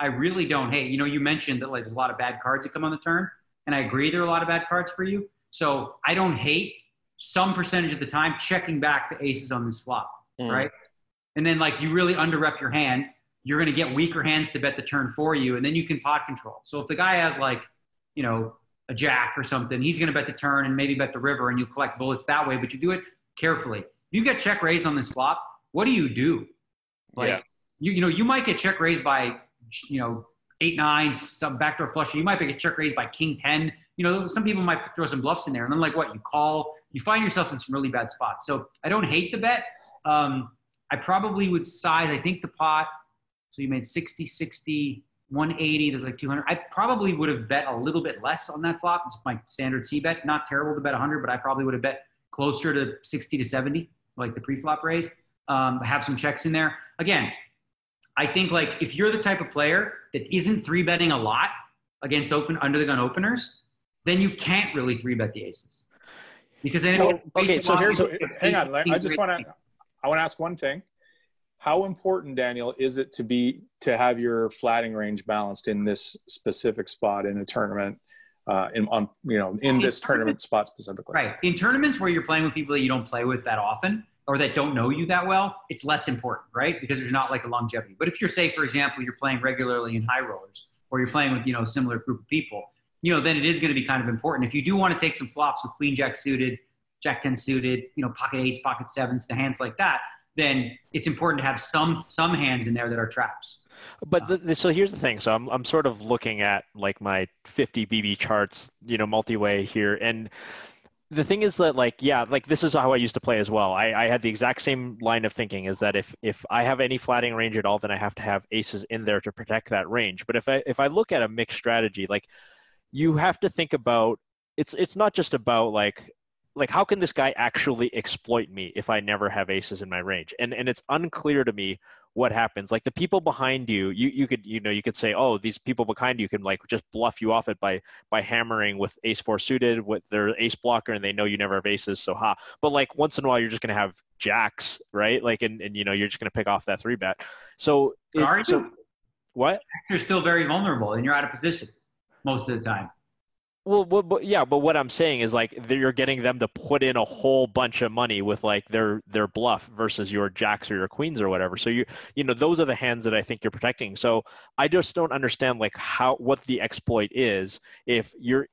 really don't hate. You know, you mentioned that like there's a lot of bad cards that come on the turn, and I agree there are a lot of bad cards for you. So I don't hate some percentage of the time checking back the aces on this flop, right? And then like you really under-rep your hand, you're going to get weaker hands to bet the turn for you, and then you can pot control. So if the guy has like, you know, a jack or something, he's going to bet the turn and maybe bet the river, and you collect bullets that way, but you do it carefully. If you get check raised on this flop, what do? Like, you know, you might get check raised by, you know, 8-9, some backdoor flush. You might get check raised by king 10. You know, some people might throw some bluffs in there, and then like what, you call, you find yourself in some really bad spots. So I don't hate the bet. I probably would size, I think the pot, so you made 60, 180, there's like 200. I probably would have bet a little bit less on that flop. It's my standard C bet. Not terrible to bet 100, but I probably would have bet closer to 60 to 70, like the pre-flop raise. Have some checks in there. Again, I think like if you're the type of player that isn't 3-betting a lot against under the gun openers, then you can't really 3-bet the aces. Because then hang on. I want to ask one thing. How important, Daniel, is it to have your flatting range balanced in this specific spot in a tournament, in this tournament spot specifically? Right. In tournaments where you're playing with people that you don't play with that often or that don't know you that well, it's less important, right? Because there's not like a longevity. But if you're, say, for example, you're playing regularly in high rollers, or you're playing with, you know, a similar group of people, you know, then it is going to be kind of important. If you do want to take some flops with queen jack suited, jack 10 suited, you know, pocket 8s, pocket 7s, the hands like that, then it's important to have some hands in there that are traps. But so here's the thing. So I'm sort of looking at like my 50 BB charts, you know, multi-way here. And the thing is that like, yeah, like this is how I used to play as well. I had the exact same line of thinking, is that if I have any flatting range at all, then I have to have aces in there to protect that range. But if I look at a mixed strategy, like you have to think about, it's not just about like how can this guy actually exploit me if I never have aces in my range? And it's unclear to me what happens. Like the people behind you, you could say, oh, these people behind you can like just bluff you off it by hammering with ace 4 suited with their ace blocker, and they know you never have aces, so ha. But like once in a while you're just gonna have jacks, right? Like and you know you're just gonna pick off that 3-bet. So what? Jacks are still very vulnerable, and you're out of position most of the time. Well, but what I'm saying is like you're getting them to put in a whole bunch of money with like their bluff versus your jacks or your queens or whatever. So you know those are the hands that I think you're protecting. So I just don't understand like what the exploit is if you're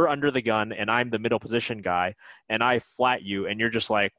under the gun and I'm the middle position guy and I flat you and you're just like,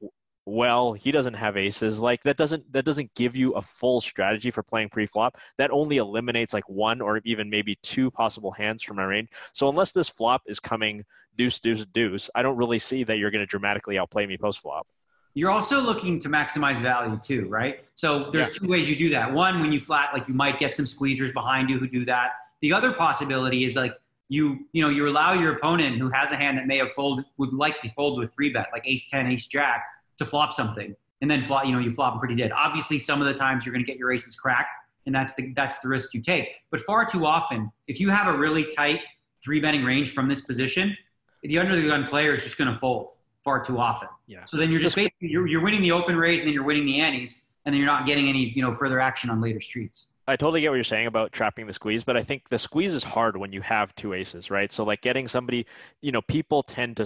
well, he doesn't have aces. Like that doesn't give you a full strategy for playing pre-flop. That only eliminates like one or even maybe two possible hands from my range. So unless this flop is coming deuce, deuce, deuce, I don't really see that you're going to dramatically outplay me post-flop. You're also looking to maximize value too, right? So there's two ways you do that. One, when you flat, like you might get some squeezers behind you who do that. The other possibility is like you allow your opponent who has a hand that may have would likely fold with 3-bet, like ace 10, ace jack, to flop something, and then you flop them pretty dead. Obviously, some of the times you're going to get your aces cracked, and that's the risk you take. But far too often, if you have a really tight 3-betting range from this position, the under the gun player is just going to fold far too often. Yeah. So then you're just basically you're winning the open raise, and then you're winning the antes, and then you're not getting any further action on later streets. I totally get what you're saying about trapping the squeeze, but I think the squeeze is hard when you have 2 aces, right? So like getting somebody, people tend to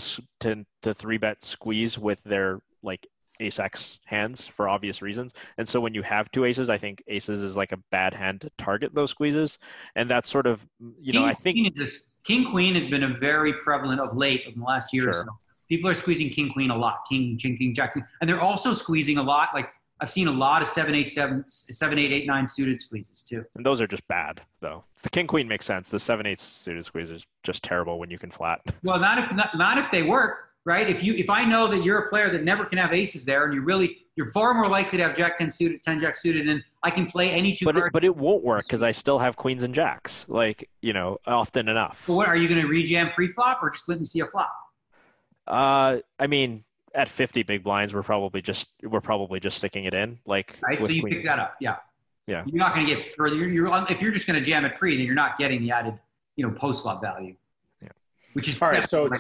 3-bet squeeze with their like ace X hands for obvious reasons. And so when you have 2 aces, I think aces is like a bad hand to target those squeezes. And that's sort of, I think King Queen has been a very prevalent of late in the last year or so. People are squeezing King Queen a lot, King Jack Queen. And they're also squeezing a lot. Like I've seen a lot of 7-8, 8-9 suited squeezes too. And those are just bad though. The King Queen makes sense. The 7-8 suited squeeze is just terrible when you can flat. Well, not if they work. Right? If I know that you're a player that never can have aces there, and you're far more likely to have jack 10 suited, 10 jack suited, and I can play any 2 cards. But it won't work because I still have queens and jacks, like often enough. Well, what are you going to rejam pre-flop or just let me see a flop? I mean, at 50 big blinds, we're probably just sticking it in. Like, Right. So with you queen. pick that up. Yeah. Yeah. You're not going to get further. If you're just going to jam it pre, then you're not getting the added, post flop value. Yeah. Which is All right. So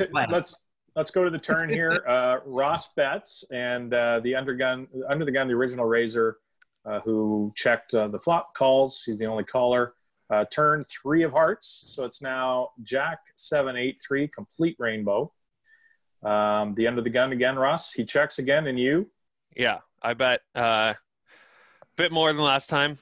let's go to the turn here. Ross bets, and the under the gun, the original raiser, who checked the flop, calls. He's the only caller. Turn 3 of hearts. So it's now Jack 7 8 3 complete rainbow. The under the gun again, Ross. He checks again, and you. Yeah, I bet a bit more than last time.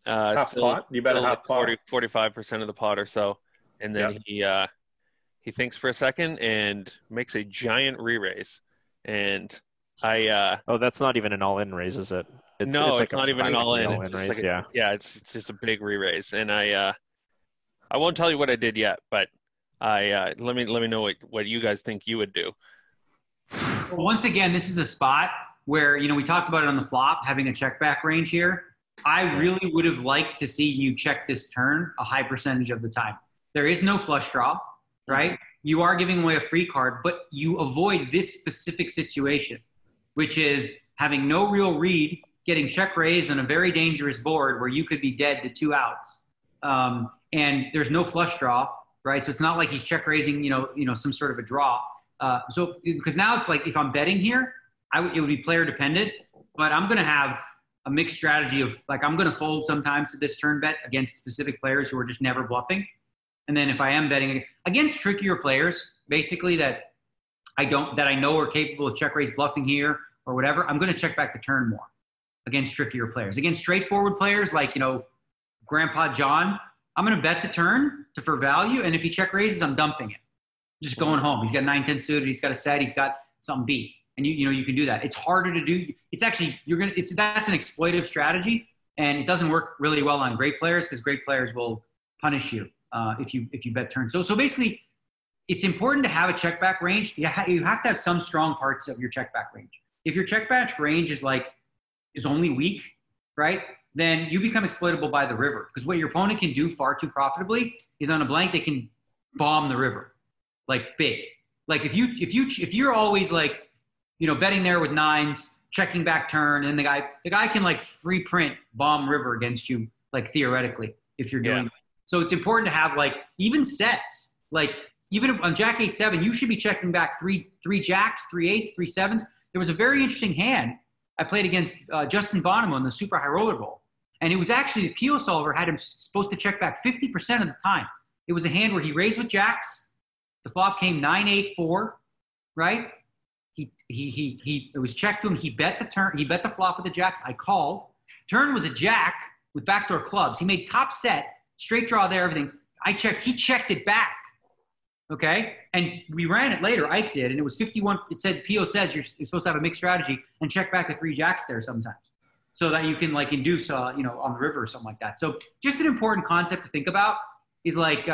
Half pot. You bet a half pot. 45% of the pot or so, and then he thinks for a second and makes a giant re-raise. And that's not even an all-in raise, is it? It's like not even an all-in. Raise, it's just a big re-raise. And I won't tell you what I did yet, but let me know what you guys think you would do. Well, once again, this is a spot where, we talked about it on the flop, having a check back range here. I really would have liked to see you check this turn a high percentage of the time. There is no flush draw, right? You are giving away a free card, but you avoid this specific situation, which is having no real read, getting check raised on a very dangerous board where you could be dead to 2 outs. And there's no flush draw, right? So it's not like he's check raising, some sort of a draw. Because now it's like, if I'm betting here, it would be player dependent, but I'm going to have a mixed strategy of, like, I'm going to fold sometimes to this turn bet against specific players who are just never bluffing. And then if I am betting against trickier players, basically that I know are capable of check raise bluffing here or whatever, I'm going to check back the turn more against trickier players. Against straightforward players like, Grandpa John, I'm going to bet the turn for value. And if he check raises, I'm dumping it. Just going home. He's got 9-10 suited. He's got a set. He's got something beat. And you can do that. It's harder to do. It's actually, that's an exploitive strategy, and it doesn't work really well on great players because great players will punish you if you bet turn. So basically, it's important to have a check back range. You have to have some strong parts of your check back range. If your check back range is only weak, right, then you become exploitable by the river, because what your opponent can do far too profitably is on a blank they can bomb the river, like big. Like if you're always like, betting there with 9s, checking back turn, and the guy can like free print bomb river against you, like theoretically, if you're doing it. So it's important to have like even sets, like even on Jack 8-7, you should be checking back three jacks, 3 8s, 3 7s. There was a very interesting hand I played against Justin Bonomo in the Super High Roller Bowl, and it was actually the PO solver had him supposed to check back 50% of the time. It was a hand where he raised with jacks, the flop came 9-8-4, right? It was checked to him. He bet the turn. He bet the flop with the jacks. I called. Turn was a jack with backdoor clubs. He made top set, straight draw there, everything. I checked. He checked it back. Okay, and we ran it later. Ike did, and it was 51. It said PO says you're supposed to have a mixed strategy and check back the 3 jacks there sometimes, so that you can like induce, on the river or something like that. So just an important concept to think about is like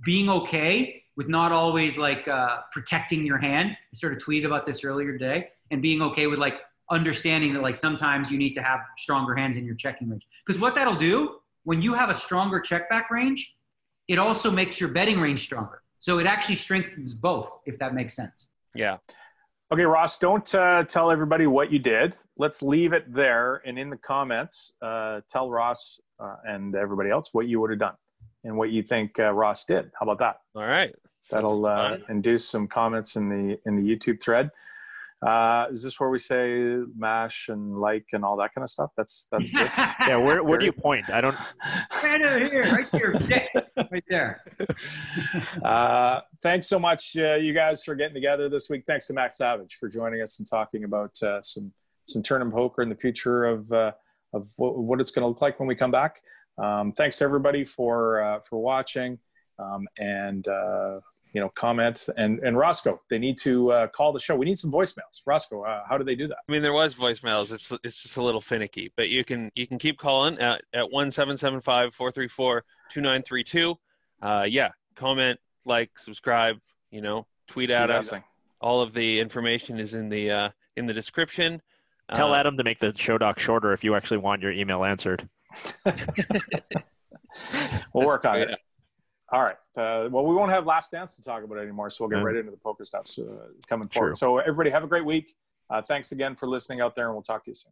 being okay with not always like protecting your hand. I sort of tweeted about this earlier today, and being okay with like understanding that like sometimes you need to have stronger hands in your checking range. Because what that'll do, when you have a stronger check back range, it also makes your betting range stronger. So it actually strengthens both, if that makes sense. Yeah. Okay, Ross, don't tell everybody what you did. Let's leave it there. And in the comments, tell Ross and everybody else what you would have done and what you think Ross did. How about that? All right. That'll induce some comments in the YouTube thread. Is this where we say mash and like and all that kind of stuff? That's this. Yeah. Where do you point? I don't. Right over here, right there. Thanks so much, you guys, for getting together this week. Thanks to Matt Savage for joining us and talking about some tournament poker and the future of what it's going to look like when we come back. Thanks to everybody for watching and comment. And Roscoe, they need to call the show. We need some voicemails. Roscoe, how do they do that? I mean, there was voicemails. It's just a little finicky, but you can keep calling at 1-775-434-2932. Comment, like, subscribe. Tweet at us. All of the information is in the description. Tell Adam to make the show doc shorter if you actually want your email answered. We'll work on it. All right. Well, we won't have Last Dance to talk about anymore, so we'll get right into the poker stuff coming forward. True. So everybody have a great week. Thanks again for listening out there, and we'll talk to you soon.